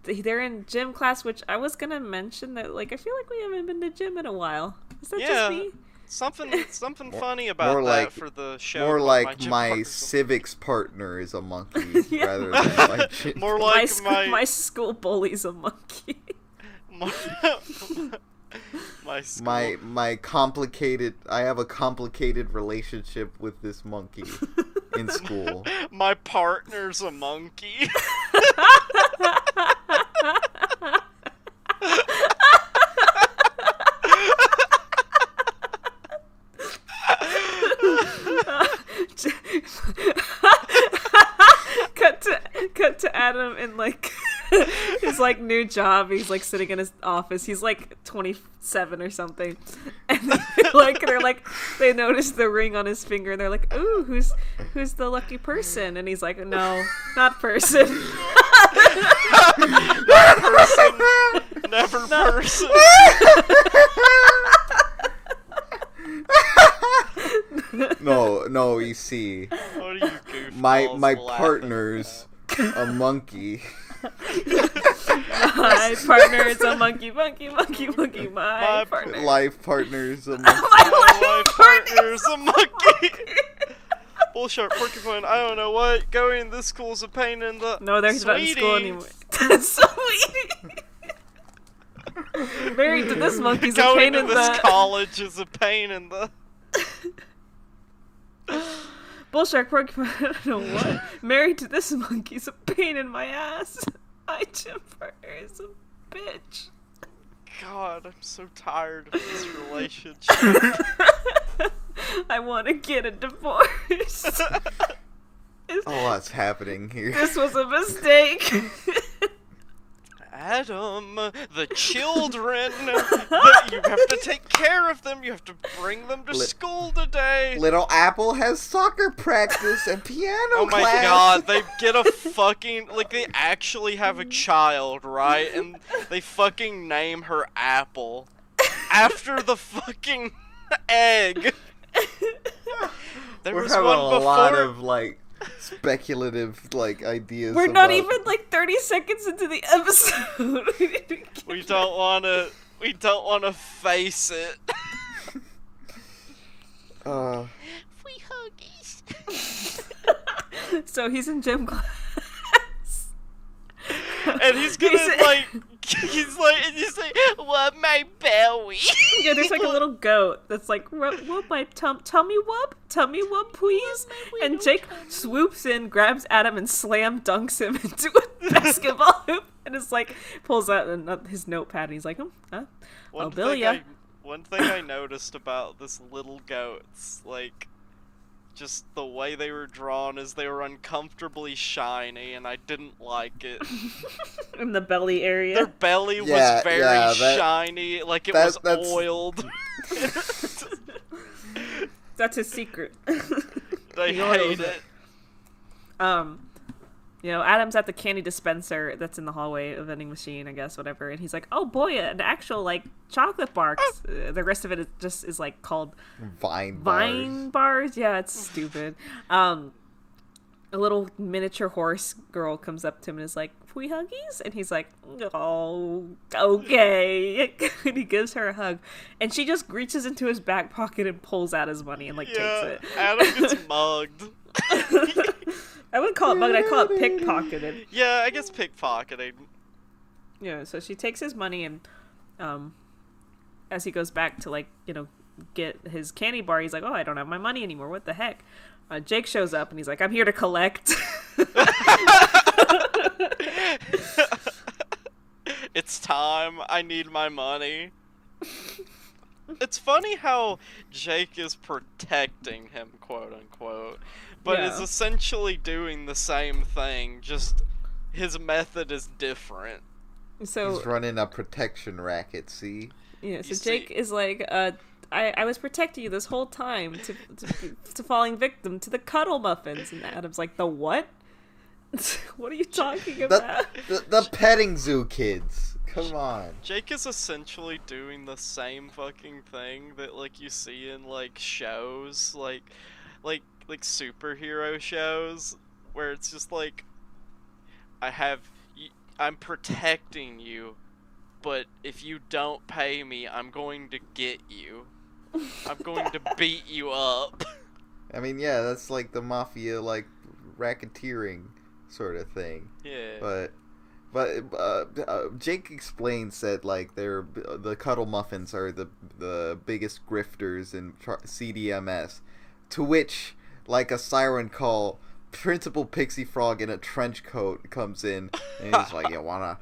They're in gym class, which I was gonna mention that, like, I feel like we haven't been to gym in a while. Is that just me? Something funny about that for the show. More like my civics partner is a monkey rather than my gym. More like my school bully's a monkey. My complicated. I have a complicated relationship with this monkey in school. My partner's a monkey. Cut to Adam in, like, his, like, new job. He's, like, sitting in his office. He's, like, 27 or something, and they're like they notice the ring on his finger, and they're like, ooh, who's the lucky person? And he's like, no, not person. Not person. Never not person. No, you see, what are you my partner's a monkey. My partner is a monkey. My partner. Life partner's a monkey. My life partner's a monkey. Bullshit, porcupine. I don't know what. Going to this school's a pain in the. No, they're not in school anymore. Sweetie. Married to this monkey's a pain in the. Going to this college is a pain in the. Bullshark porcupine, I don't know what. Married to this monkey's a pain in my ass. My gym partner is a bitch. God, I'm so tired of this relationship. I want to get a divorce. What's happening here? This was a mistake. Adam, the children, you have to take care of them. You have to bring them to school today. Little Apple has soccer practice and piano class. Oh my god, they get a fucking, like, they actually have a child, right? And they fucking name her Apple. After the fucking egg. We're having a lot of, like, speculative, like, ideas. We're not even, like, 30 seconds into the episode. We don't wanna face it. Free huggies. So he's in gym class. And he's gonna, he's like, wub my belly. Yeah, there's like a little goat that's like, wub my tummy wub, please. And Jake swoops in, grabs Adam, and slam dunks him into a basketball hoop, and is like, pulls out his notepad, and he's like, I'll bill ya. One thing I noticed about this little goat's, like, just the way they were drawn is they were uncomfortably shiny, and I didn't like it. In the belly area? Their belly was very shiny, like it was oiled. That's his secret. They hate it. You know, Adam's at the candy dispenser that's in the hallway, a vending machine, I guess, whatever. And he's like, "Oh boy, an actual like chocolate bar." The rest of it is like called Vine bars. Yeah, it's stupid. A little miniature horse girl comes up to him and is like, "We huggies?" And he's like, "Oh, okay." And he gives her a hug, and she just reaches into his back pocket and pulls out his money and like takes it. Adam gets mugged. I wouldn't call it mugged, I'd call it pickpocketed. Yeah, I guess pickpocketing. Yeah, so she takes his money and as he goes back to like, you know, get his candy bar, he's like, "Oh, I don't have my money anymore. What the heck?" Jake shows up and he's like, "I'm here to collect." It's time. I need my money. It's funny how Jake is protecting him, quote unquote, but is essentially doing the same thing, just his method is different. So he's running a protection racket, see? Yeah, so Jake is like, I was protecting you this whole time to falling victim to the Cuddlemuffins. And Adam's like, "The what? What are you talking about?" The petting zoo kids. Come on. Jake is essentially doing the same fucking thing that like you see in like shows, like superhero shows, where it's just like, I'm protecting you, but if you don't pay me, I'm going to get you. I'm going to beat you up. I mean, yeah, that's like the mafia, like racketeering sort of thing. Yeah. But Jake explains that like the Cuddlemuffins are the biggest grifters in CDMS, to which like a siren call, Principal Pixie Frog in a trench coat comes in and he's like, you wanna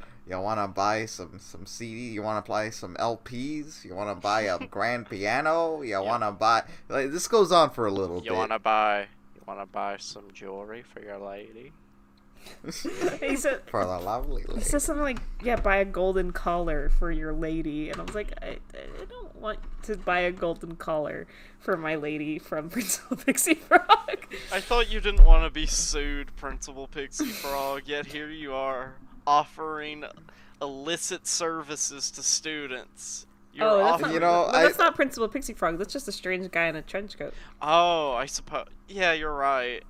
buy some CD? You wanna play some LPs? You wanna buy a grand piano? You wanna buy, like, this goes on for a little bit. You wanna buy some jewelry for your lady? He said, for the lovely lady. He says something like, "Yeah, buy a golden collar for your lady," and I was like, I don't want to buy a golden collar for my lady from Principal Pixie Frog. I thought you didn't want to be sued, Principal Pixie Frog, yet here you are offering illicit services to students. That's not Principal Pixie Frog. That's just a strange guy in a trench coat. Oh, I suppose. Yeah, you're right.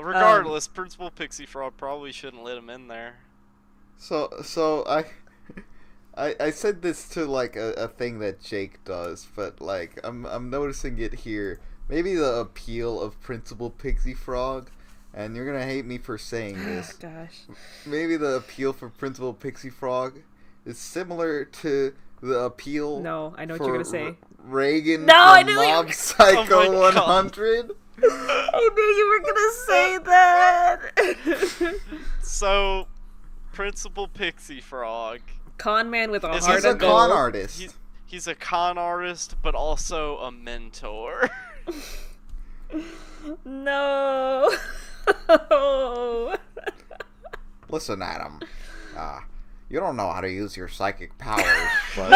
Regardless, Principal Pixie Frog probably shouldn't let him in there. So I said this to like a thing that Jake does, but like I'm noticing it here. Maybe the appeal of Principal Pixie Frog, and you're gonna hate me for saying this. Gosh. Maybe the appeal for Principal Pixie Frog is similar to the appeal. No, I know what you're gonna say. Reagan from I knew Mob Psycho 100. I knew you were gonna say that. So, Principal Pixie Frog, con man with a heart of gold. He's a con artist. He's a con artist, but also a mentor. No. Listen, Adam. You don't know how to use your psychic powers, but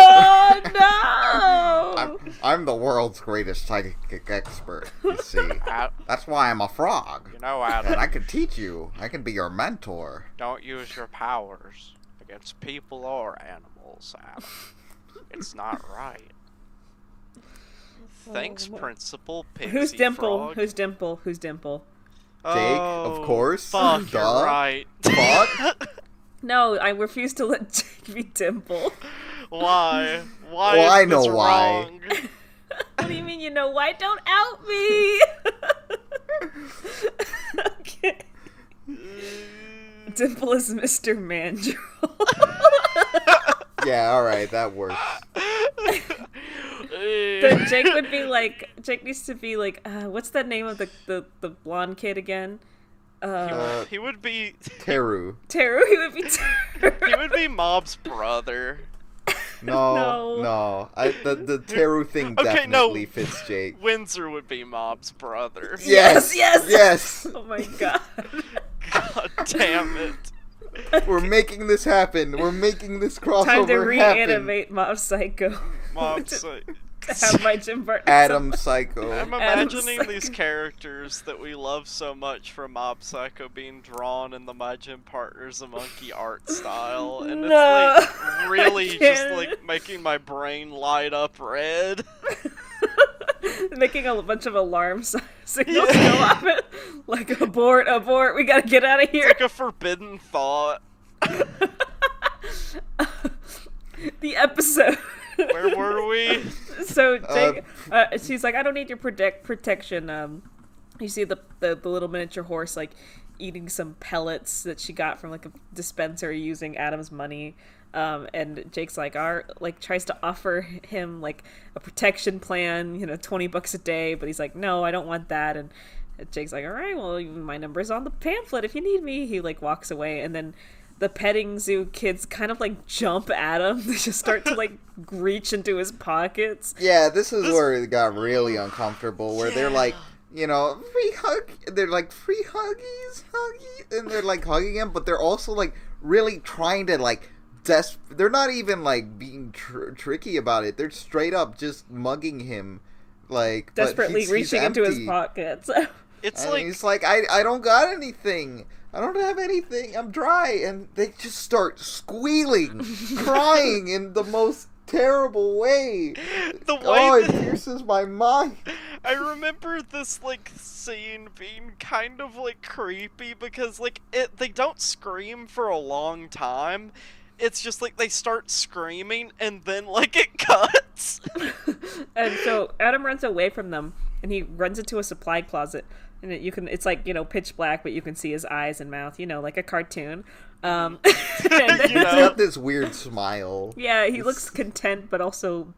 no! I'm the world's greatest psychic expert, you see. That's why I'm a frog. You know, Adam. And I can teach you. I can be your mentor. Don't use your powers against people or animals, Adam. It's not right. Thanks, Principal Pixie Who's Dimple? Frog. Who's Dimple? Who's Dimple? Jake, of course. Fuck, you're right. Fuck. No, I refuse to let Jake be Dimple. Why? Why? Well, is I know this why. Wrong? What do you mean you know why? Don't out me! Okay. Dimple is Mr. Mandrill. Yeah, alright, that works. Then Jake would be like, Jake needs to be like, what's the name of the blonde kid again? He would be Teru. Teru, he would be Teru. He would be Mob's brother. No. The Teru thing definitely fits Jake. Windsor would be Mob's brother. Yes. Oh my god. God damn it. We're making this happen. We're making this crossover Time to happen. reanimate Mob Psycho. Mob Psycho. to have my gym partner. Adam Psycho. I'm imagining these characters that we love so much from Mob Psycho being drawn in the My Gym Partner's a Monkey art style, and it's like really just like making my brain light up red. Making a bunch of alarm signals go off it. Like, abort, we gotta get out of here. It's like a forbidden thought. The episode. Where were we? So Jake, she's like, I don't need your protection. You see the little miniature horse like eating some pellets that she got from like a dispenser using Adam's money. And Jake's like, tries to offer him like a protection plan, $20 a day, but he's like, no, I don't want that. And Jake's like, all right, well, my number's on the pamphlet if you need me. He like walks away, and then the petting zoo kids kind of like jump at him. They just start to like reach into his pockets. Yeah, this is where it got really uncomfortable, where they're like, free hug. They're like, free huggies, and they're like hugging him, but they're also like really trying to like they're not even like being tricky about it. They're straight up just mugging him, like desperately reaching into his pockets. He's like, I don't got anything. I don't have anything. I'm dry. And they just start squealing, crying in the most terrible way. It pierces my mind. I remember this like scene being kind of like creepy because like they don't scream for a long time. It's just like they start screaming and then like it cuts. And so Adam runs away from them and he runs into a supply closet, and it's like, pitch black, but you can see his eyes and mouth, like a cartoon. And he's got this weird smile. Yeah, he looks content, but also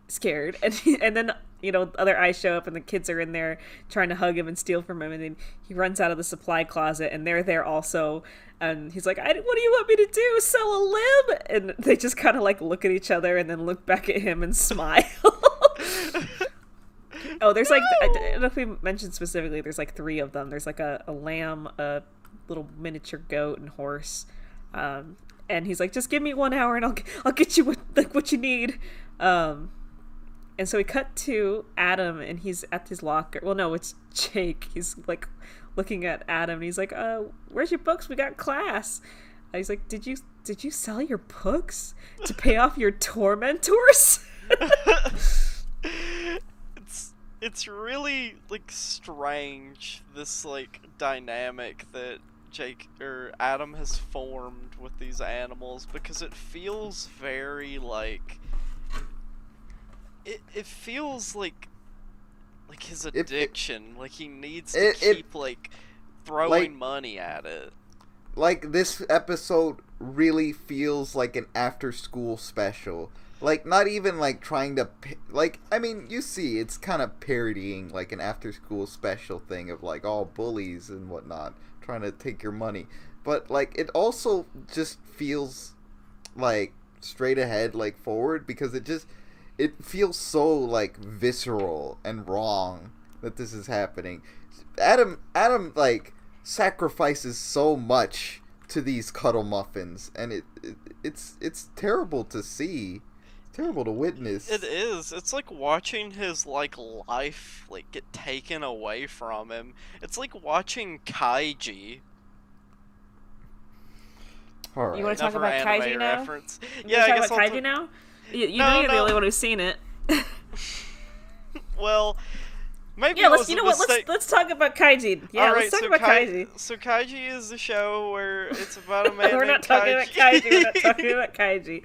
scared. And then other eyes show up, and the kids are in there trying to hug him and steal from him, and then he runs out of the supply closet, and they're there also, and he's like, what do you want me to do, sell a limb? And they just kind of like look at each other and then look back at him and smile. Oh, there's like, I don't know if we mentioned specifically, there's like 3 of them. There's like a lamb, a little miniature goat, and horse, and he's like, just give me 1 hour and I'll get you what you need. And so we cut to Adam, and he's at his locker. Well, no, it's Jake. He's like looking at Adam, and he's like, where's your books? We got class. And he's like, did you sell your books to pay off your tormentors? It's really like strange, this like dynamic that Adam has formed with these animals, because it feels very like it feels like his addiction, like he needs to keep like throwing money at it. Like, this episode really feels like an after-school special. Like, not even like trying to you see it's kind of parodying like an after-school special thing of like all bullies and whatnot trying to take your money, but like it also just feels like straight ahead, like forward, because it feels so like visceral and wrong that this is happening. Adam like sacrifices so much to these Cuddlemuffins, and it's terrible to see. It's terrible to witness. It is. It's like watching his like life like get taken away from him. It's like watching Kaiji. All right. You want to talk about Kaiji now? Reference. Yeah, I guess Kaiji now? You know you're the only one who's seen it. Well, maybe let's talk about Kaiji. Yeah, let's talk about Kaiji. So Kaiji is the show where it's about a man We're not talking about Kaiji. We're not talking about Kaiji.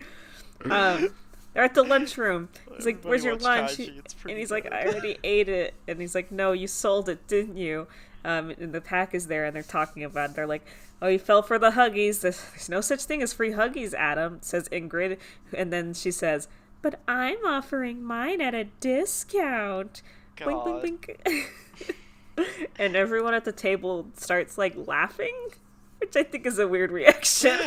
They're at the lunchroom. He's like, "Where's your lunch?" And he's like, "I already ate it." And he's like, "No, you sold it, didn't you?" And the pack is there, and they're talking about it. They're like, "Oh, you fell for the Huggies. There's no such thing as free Huggies, Adam," says Ingrid. And then she says, "But I'm offering mine at a discount." God. Blink, blink, blink. And everyone at the table starts like laughing. Which I think is a weird reaction.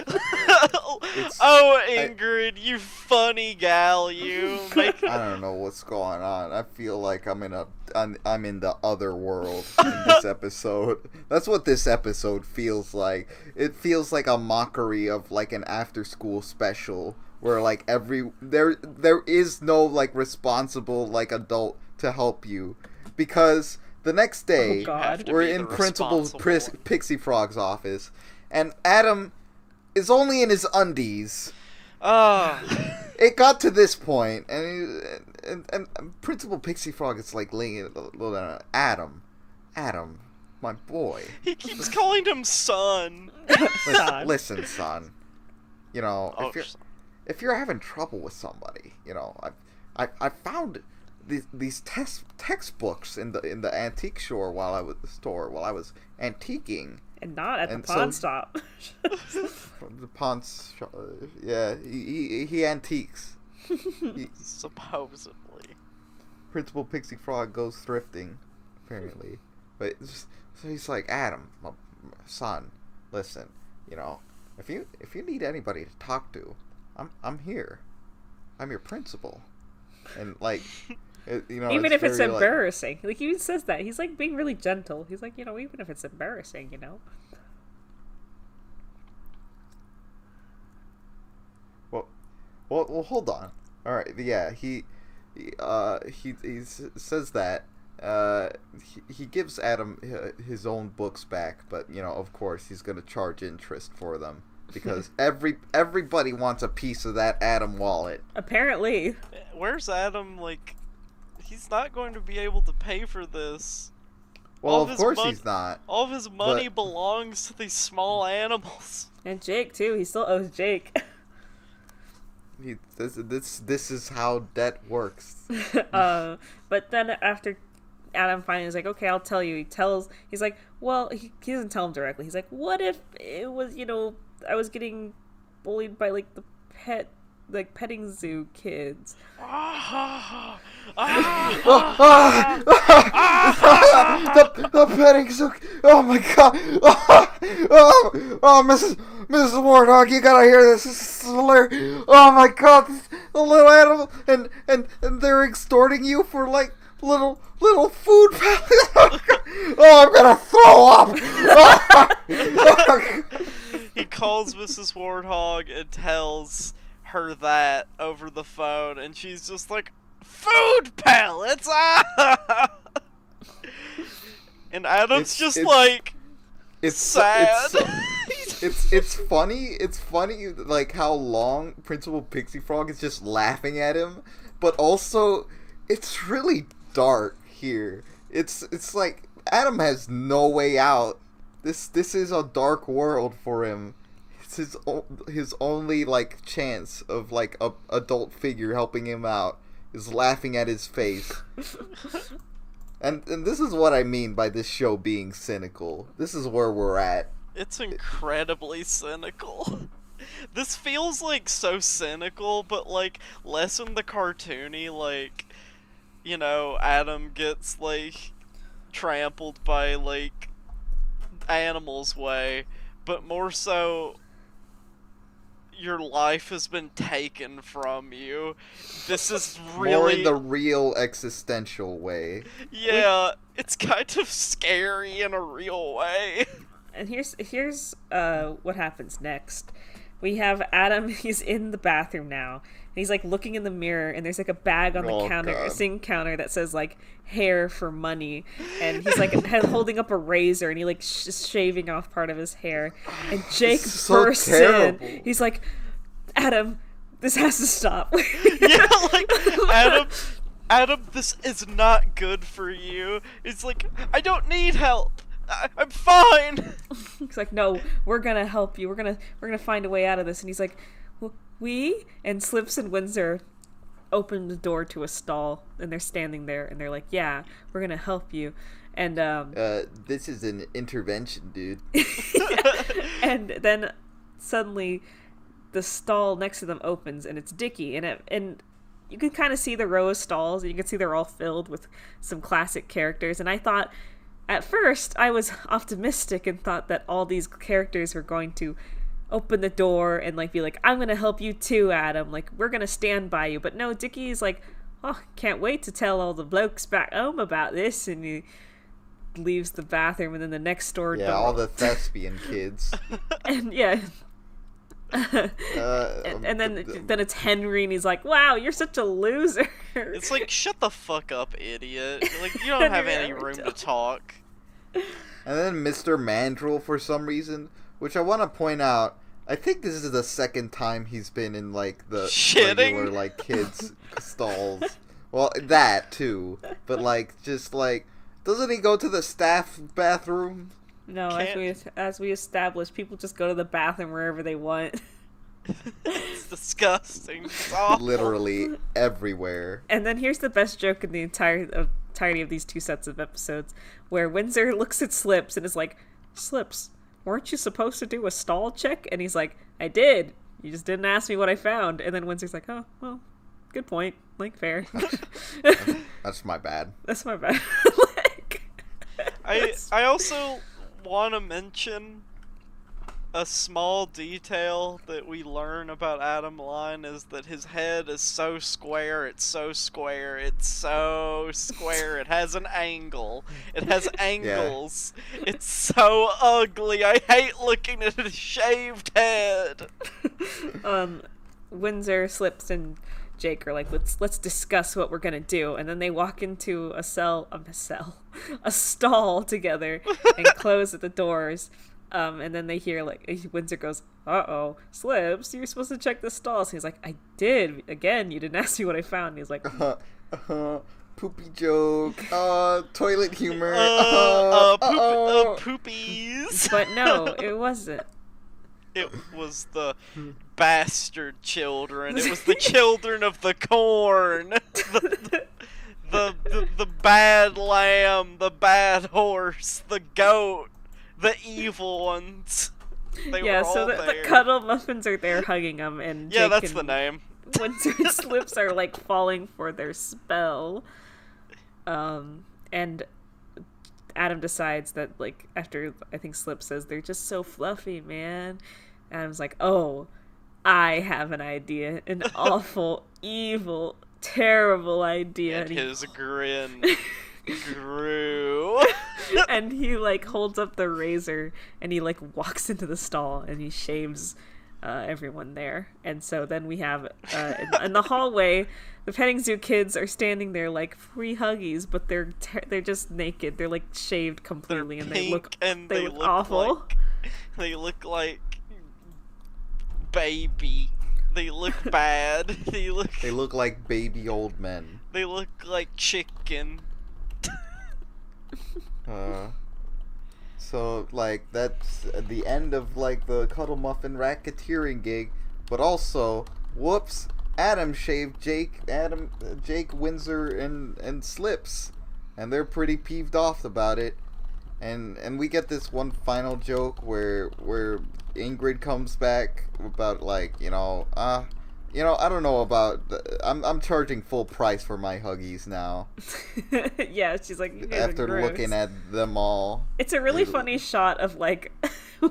Ingrid, you funny gal, you. I don't know what's going on. I feel like I'm in the other world in this episode. That's what this episode feels like. It feels like a mockery of like an after-school special where like there is no like responsible like adult to help you, because the next day we're in Principal Pixie Frog's office. And Adam is only in his undies. It got to this point, and Principal Pixie Frog is like laying Adam, my boy. He keeps calling him son. Listen, son. You know, if you're having trouble with somebody, you know, I found these textbooks in the antique store while I was antiquing. And not at the pawn stop. The pawn shop. Yeah, he antiques. Supposedly. Principal Pixie Frog goes thrifting, apparently. But so he's like, Adam, my son, listen, you know, if you need anybody to talk to, I'm here. I'm your principal. And like, you know, even if it's embarrassing, like he even says that he's like being really gentle. He's like, you know, even if it's embarrassing, you know. Well, hold on. All right, yeah, he says that. He gives Adam his own books back, but you know, of course, he's gonna charge interest for them because everybody wants a piece of that Adam wallet. Apparently. Where's Adam? Like, he's not going to be able to pay for this. Well, of course he's not. All of his money belongs to these small animals. And Jake too. He still owes Jake. This is how debt works. But then after Adam finally is like, okay, I'll tell you. He's like, well, he doesn't tell him directly. He's like, what if it was, you know, I was getting bullied by like the petting zoo kids. The petting zoo. Oh my god. Mrs. Warthog, you gotta hear this. This is hilarious. Oh my god, the little animal, and they're extorting you for like little food pellets. Oh, I'm gonna throw up. He calls Mrs. Warthog and tells her that over the phone, and she's just like, food pellets. And Adam's it's sad. It's funny. It's funny, like how long Principal Pixie Frog is just laughing at him, but also it's really dark here. It's like Adam has no way out. This is a dark world for him. It's his only like chance of like a adult figure helping him out is laughing at his face. And this is what I mean by this show being cynical. This is where we're at. It's incredibly cynical. This feels like so cynical, but like less in the cartoony, like, you know, Adam gets like trampled by like animals way, but more so your life has been taken from you. This is really more in the real existential way. Yeah, it's kind of scary in a real way. And here's what happens next. We have Adam, he's in the bathroom now. And he's like looking in the mirror, and there's like a bag on the counter, a sink counter that says like hair for money. And he's like holding up a razor, and he like is shaving off part of his hair. And Jake bursts in. He's like, Adam, this has to stop. Yeah, like Adam, this is not good for you. It's like, I don't need help. I'm fine. He's like, no, we're gonna help you. We're gonna find a way out of this. And he's like, we? And Slips and Windsor open the door to a stall, and they're standing there, and they're like, yeah, we're gonna help you. And this is an intervention, dude. And then suddenly the stall next to them opens, and it's Dickie, and you can kind of see the row of stalls, and you can see they're all filled with some classic characters. And I thought, at first I was optimistic and thought that all these characters were going to open the door and like be like, I'm gonna help you too, Adam, like we're gonna stand by you. But no, Dickie's like, oh, can't wait to tell all the blokes back home about this, and he leaves the bathroom, and then the next door door, all the thespian kids. And and then it's Henry, and he's like, wow, you're such a loser. It's like, shut the fuck up, idiot. Like, you don't have any room to talk. And then Mr. Mandrill, for some reason, which I want to point out, I think this is the second time he's been in, like, the regular, like, kids' stalls. Well, that, too. But, like, just, like, doesn't he go to the staff bathroom? No, as we established, people just go to the bathroom wherever they want. It's disgusting. It's awful. Literally everywhere. And then here's the best joke in the entirety of these two sets of episodes, where Windsor looks at Slips and is like, Slips, weren't you supposed to do a stall check? And he's like, I did. You just didn't ask me what I found. And then Windsor's like, oh, well, good point. Like, fair. That's my bad. That's my bad. I also want to mention a small detail that we learn about Adam Line is that his head is so square, it's so square, it's so square, it has an angle, it has angles, it's so ugly, I hate looking at his shaved head. Windsor, Slips, and Jake are like, let's discuss what we're gonna do, and then they walk into a stall together and close at the doors, and then they hear like Windsor goes, uh-oh, Slips, you're supposed to check the stalls. And he's like, I did, again, you didn't ask me what I found. And he's like, poopy joke, toilet humor, poopies. But no, it wasn't. It was the bastard children. It was the children of the corn. The bad lamb, the bad horse, the goat, the evil ones. They were all so the Cuddlemuffins are there hugging them, and Jake that's and the name. Windsor and Slips are like falling for their spell. And Adam decides that, like, after I think Slip says they're just so fluffy, man. Adam's like, oh, I have an idea, an awful, evil, terrible idea. And his grin grew. And he like holds up the razor and he like walks into the stall and he shaves everyone there. And so then we have in the hallway, the petting zoo kids are standing there like free huggies, but they're just naked. They're like shaved completely, and they look awful. They look like baby. They look bad. They look like baby old men. They look like chicken. So like that's the end of like the Cuddlemuffin racketeering gig, but also, whoops, Adam shaved Jake, Windsor, and Slips, and they're pretty peeved off about it, and we get this one final joke where Ingrid comes back about like I don't know about. I'm charging full price for my Huggies now. Yeah, she's like, you guys after are gross. looking at them all. It's a really funny shot of like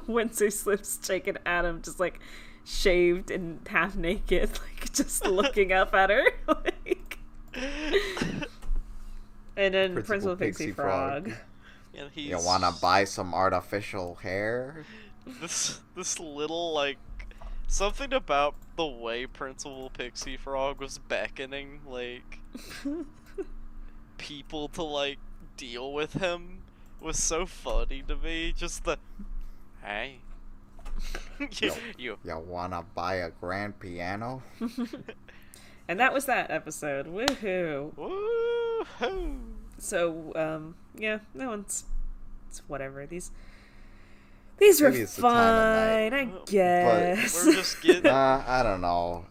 Windsor, Slips, Jake, and Adam just like shaved and half naked, like just looking up at her. Like... And then Principal Pixie Frog. And you wanna buy some artificial hair? This little like. Something about the way Principal Pixie Frog was beckoning, like, people to, like, deal with him was so funny to me. Just the, hey, you wanna buy a grand piano? And that was that episode. Woohoo! Woohoo! So, yeah, that one's, it's whatever. These were fine, I guess. We're just getting... I don't know.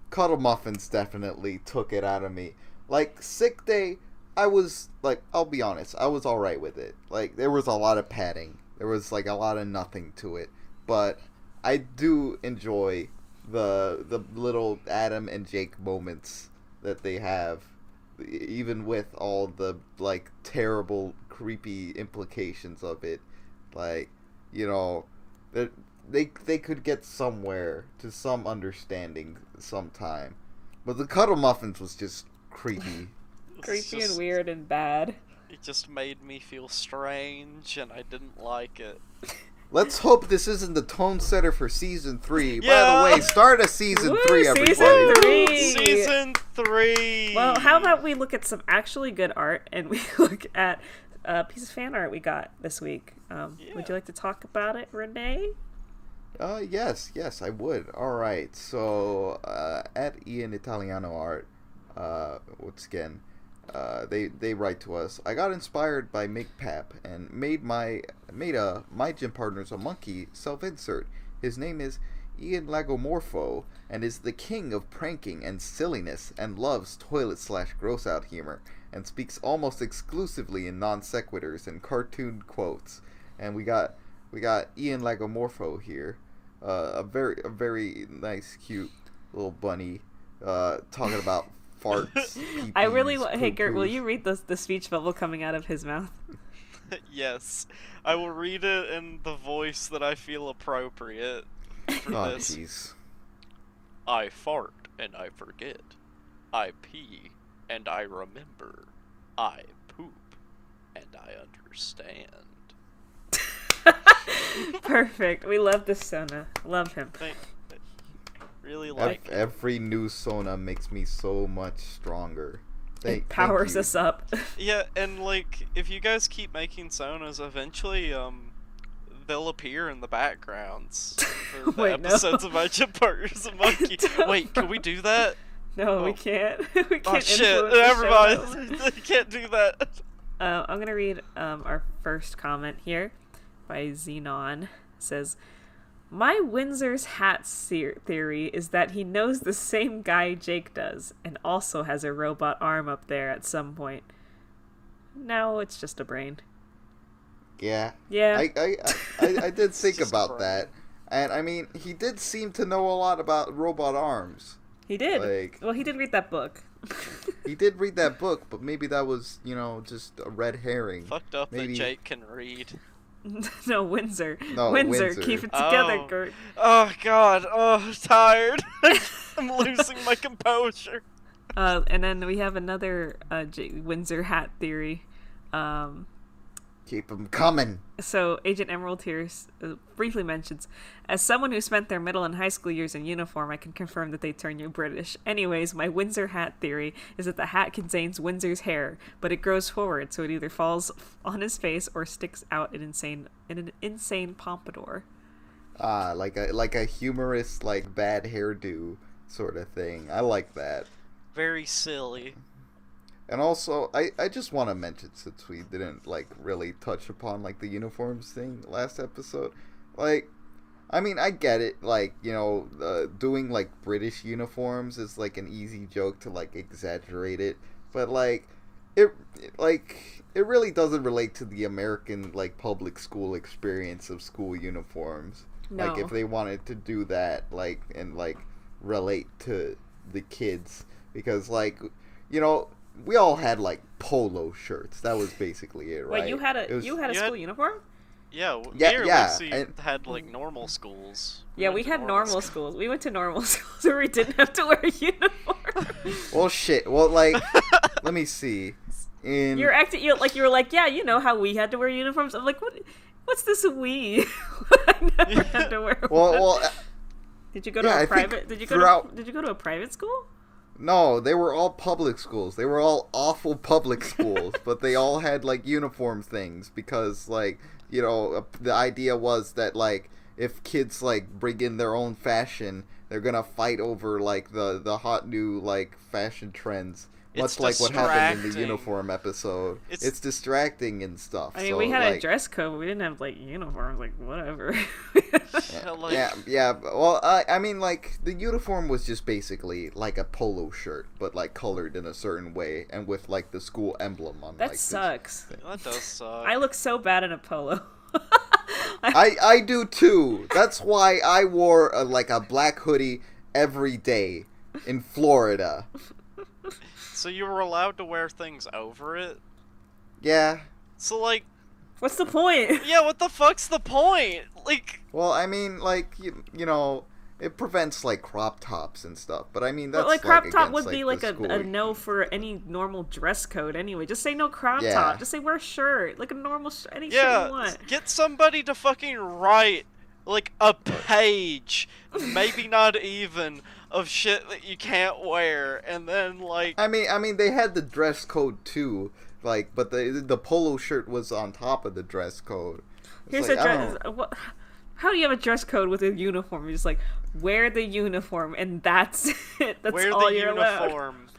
Cuddlemuffins definitely took it out of me. Like, Sick Day, I was, like, I'll be honest, I was alright with it. Like, there was a lot of padding. There was, like, a lot of nothing to it. But I do enjoy the little Adam and Jake moments that they have even with all the like terrible, creepy implications of it, like, you know, that they could get somewhere to some understanding sometime. But the Cuddlemuffins was just creepy. Creepy and weird and bad. It just made me feel strange, and I didn't like it. Let's hope this isn't the tone setter for season 3. Yeah. By the way, start of season 3, everybody. Season 3! Season 3! Well, how about we look at some actually good art, and we look at a piece of fan art we got this week. Would you like to talk about it, Renee? Yes, I would. Alright, so, at Ian Italiano Art, once again, they write to us. I got inspired by MakePap and made my gym partner's a monkey self-insert. His name is Ian Lagomorpho and is the king of pranking and silliness and loves toilet/gross-out humor and speaks almost exclusively in non sequiturs and cartoon quotes. And we got Ian Lagomorpho here, a very nice, cute little bunny, talking about farts. I really hey Gert, will you read the speech bubble coming out of his mouth? Yes, I will read it in the voice that I feel appropriate for this. Jeez. I fart and I forget. I pee and I remember. I poop and I understand. Perfect. We love this Sona. Love him. Really like every new Sona makes me so much stronger. It powers us up. Yeah, and like if you guys keep making Sonas, eventually they'll appear in the backgrounds for the episodes of My Gym Partner's a Monkey. Wait, can we do that? No, we can't. We can't. Oh shit! Never mind. You can't do that. I'm gonna read our first comment here by Xenon. It says, "My Windsor's hat theory is that he knows the same guy Jake does, and also has a robot arm up there at some point. No, it's just a brain." Yeah. Yeah. I did think about that, and I mean, he did seem to know a lot about robot arms. He did. Well, he did read that book. He did read that book, but maybe that was, just a red herring. Fucked up that Jake can read. No, Windsor. No, Windsor. Keep it together, Gert. Oh, God. Oh, I'm tired. I'm losing my composure. And then we have another Windsor hat theory. Keep them coming. So Agent Emerald here briefly mentions, as someone who spent their middle and high school years in uniform, I can confirm that they turn you British. Anyways, my Windsor hat theory is that the hat contains Windsor's hair, but it grows forward, so it either falls on his face or sticks out in an insane pompadour. Like a humorous, like, bad hairdo sort of thing. I like that. Very silly. And also, I just want to mention, since we didn't, like, really touch upon, like, the uniforms thing last episode, like, I mean, I get it, like, doing, like, British uniforms is, like, an easy joke to, like, exaggerate it, but, like, it really doesn't relate to the American, like, public school experience of school uniforms. No. Like, if they wanted to do that, like, and, like, relate to the kids, because, like, we all had, like, polo shirts. That was basically it, right? Wait, you had a school uniform? Yeah, Lucy had, like, normal schools. Yeah, we had normal schools. We went to normal schools where we didn't have to wear a uniform. Well, shit. Well, like, let me see. You were like, yeah, you know how we had to wear uniforms. I'm like, what's this we? I never had to wear one. Well, did you go to a private? Did you go to a private school? No, they were all public schools. They were all awful public schools, but they all had, like, uniform things because, like, the idea was that, like, if kids, like, bring in their own fashion, they're gonna fight over, like, the hot new, like, fashion trends. Much like what happened in the uniform episode. It's distracting and stuff. I mean, we had a dress code, but we didn't have, like, uniforms. Like, whatever. Yeah. Well, I mean, like, the uniform was just basically, like, a polo shirt, but, like, colored in a certain way, and with, like, the school emblem on. That sucks. That does suck. I look so bad in a polo. I do, too. That's why I wore, a black hoodie every day in Florida. So you were allowed to wear things over it? Yeah. So, like... What's the point? Yeah, what the fuck's the point? Like... Well, I mean, like, you know, it prevents, like, crop tops and stuff. But, I mean, that's, but, like, crop top against, would be, like, a no for any normal dress code anyway. Just say no crop top. Just say wear a shirt. Like, a normal any shit you want. Get somebody to fucking write, like, a page, maybe not even, of shit that you can't wear, and then, like... I mean, they had the dress code, too. Like, but the polo shirt was on top of the dress code. Here's like, a dress... How do you have a dress code with a uniform? You're just like, wear the uniform, and that's it. That's wear all the you're uniform, allowed.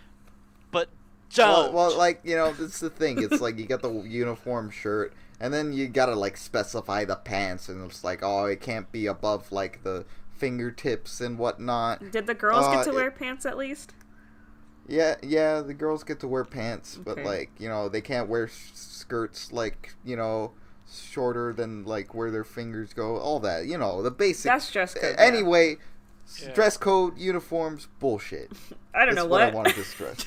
but don't. Well, like, you know, that's the thing. It's like you got the uniform shirt, and then you gotta, like, specify the pants, and it's like, oh, it can't be above, like, the fingertips and whatnot. Did the girls get to wear pants at least? Yeah, the girls get to wear pants, but, like, you know, they can't wear skirts, like, you know, shorter than, like, where their fingers go, all that, you know, the basic... That's dress code, Anyway, dress code, uniforms, bullshit. I don't know what I wanted to stress.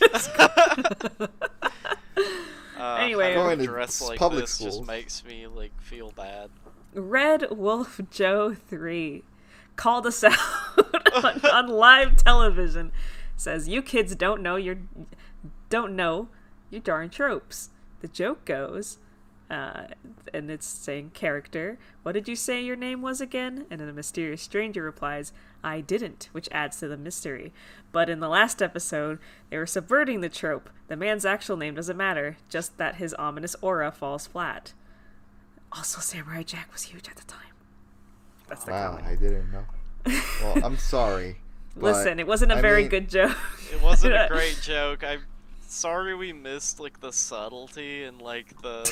Anyway, going to dress like public this schools just makes me, like, feel bad. Red Wolf Joe 3 called us out on live television. Says, you kids don't know your darn tropes. The joke goes, and it's saying character, what did you say your name was again? And then a mysterious stranger replies, I didn't, which adds to the mystery. But in the last episode, they were subverting the trope. The man's actual name doesn't matter, just that his ominous aura falls flat. Also, Samurai Jack was huge at the time. That's the comment. I didn't know. Well, I'm sorry. Listen, it wasn't a very good joke. It wasn't a great joke. I'm sorry we missed, like, the subtlety and, like, the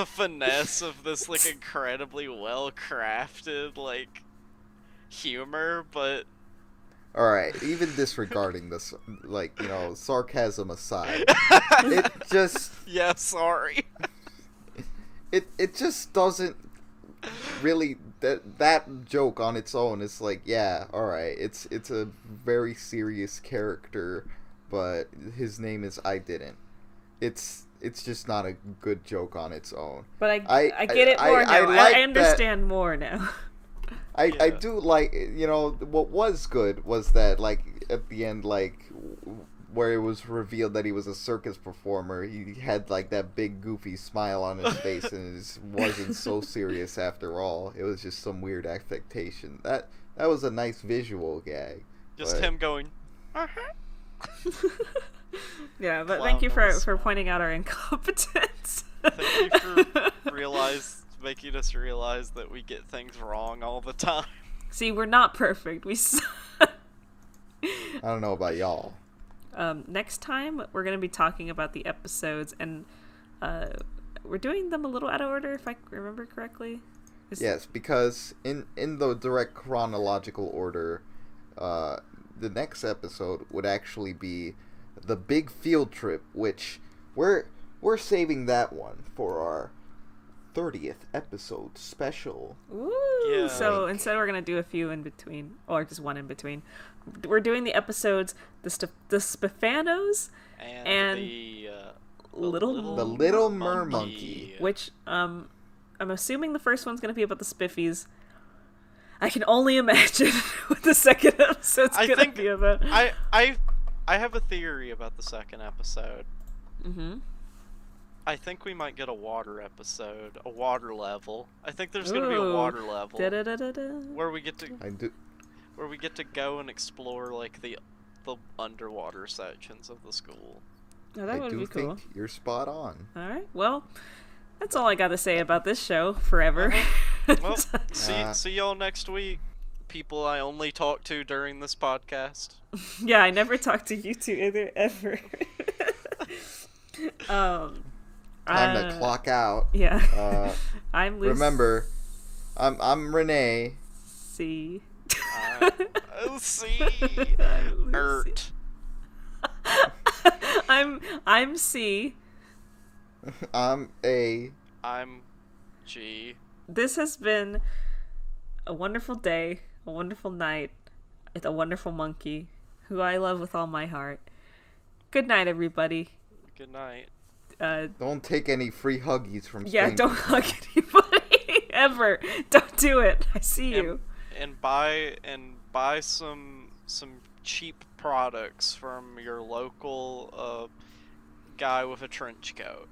finesse of this, like, incredibly well-crafted, like, humor, but... Alright, even disregarding this, like, you know, sarcasm aside, it just... Yeah, sorry. It just doesn't really... That joke on its own is like, yeah, alright, it's a very serious character, but his name is I Didn't. It's just not a good joke on its own. But I get it more now. I understand more now. I do like, you know, what was good was that, like, at the end, like, where it was revealed that he was a circus performer, he had, like, that big goofy smile on his face, and it just wasn't so serious after all. It was just some weird affectation. That was a nice visual gag. Just him going, Yeah, but thank you for pointing out our incompetence. Thank you for making us realize that we get things wrong all the time. See, we're not perfect. We suck. I don't know about y'all. Next time, we're going to be talking about the episodes, and we're doing them a little out of order, if I remember correctly. Yes, because in the direct chronological order, the next episode would actually be the big field trip, which we're saving that one for our 30th episode special. Ooh! Yeah. So instead we're going to do a few in between, or just one in between. We're doing the episodes, the Spifanos and the Little Mermonkey. Which, I'm assuming the first one's going to be about the Spiffies. I can only imagine what the second episode's going to be about. I have a theory about the second episode. Mm-hmm. I think we might get a water episode, a water level. I think there's going to be a water level where we get to go and explore, like, the underwater sections of the school. Oh, that would be cool. I think you're spot on. All right. Well, that's all I got to say about this show forever. Well, see y'all next week. People I only talk to during this podcast. Yeah, I never talk to you two either, ever. Time to clock out. Yeah. I'm Lucy. Remember, I'm Renee. C. C. Ert. I'm C. I'm A. I'm G. This has been a wonderful day, a wonderful night, with a wonderful monkey, who I love with all my heart. Good night, everybody. Good night. Don't take any free huggies from Yeah, strangers. don't hug anybody ever. Don't do it. I see you. And buy some cheap products from your local guy with a trench coat.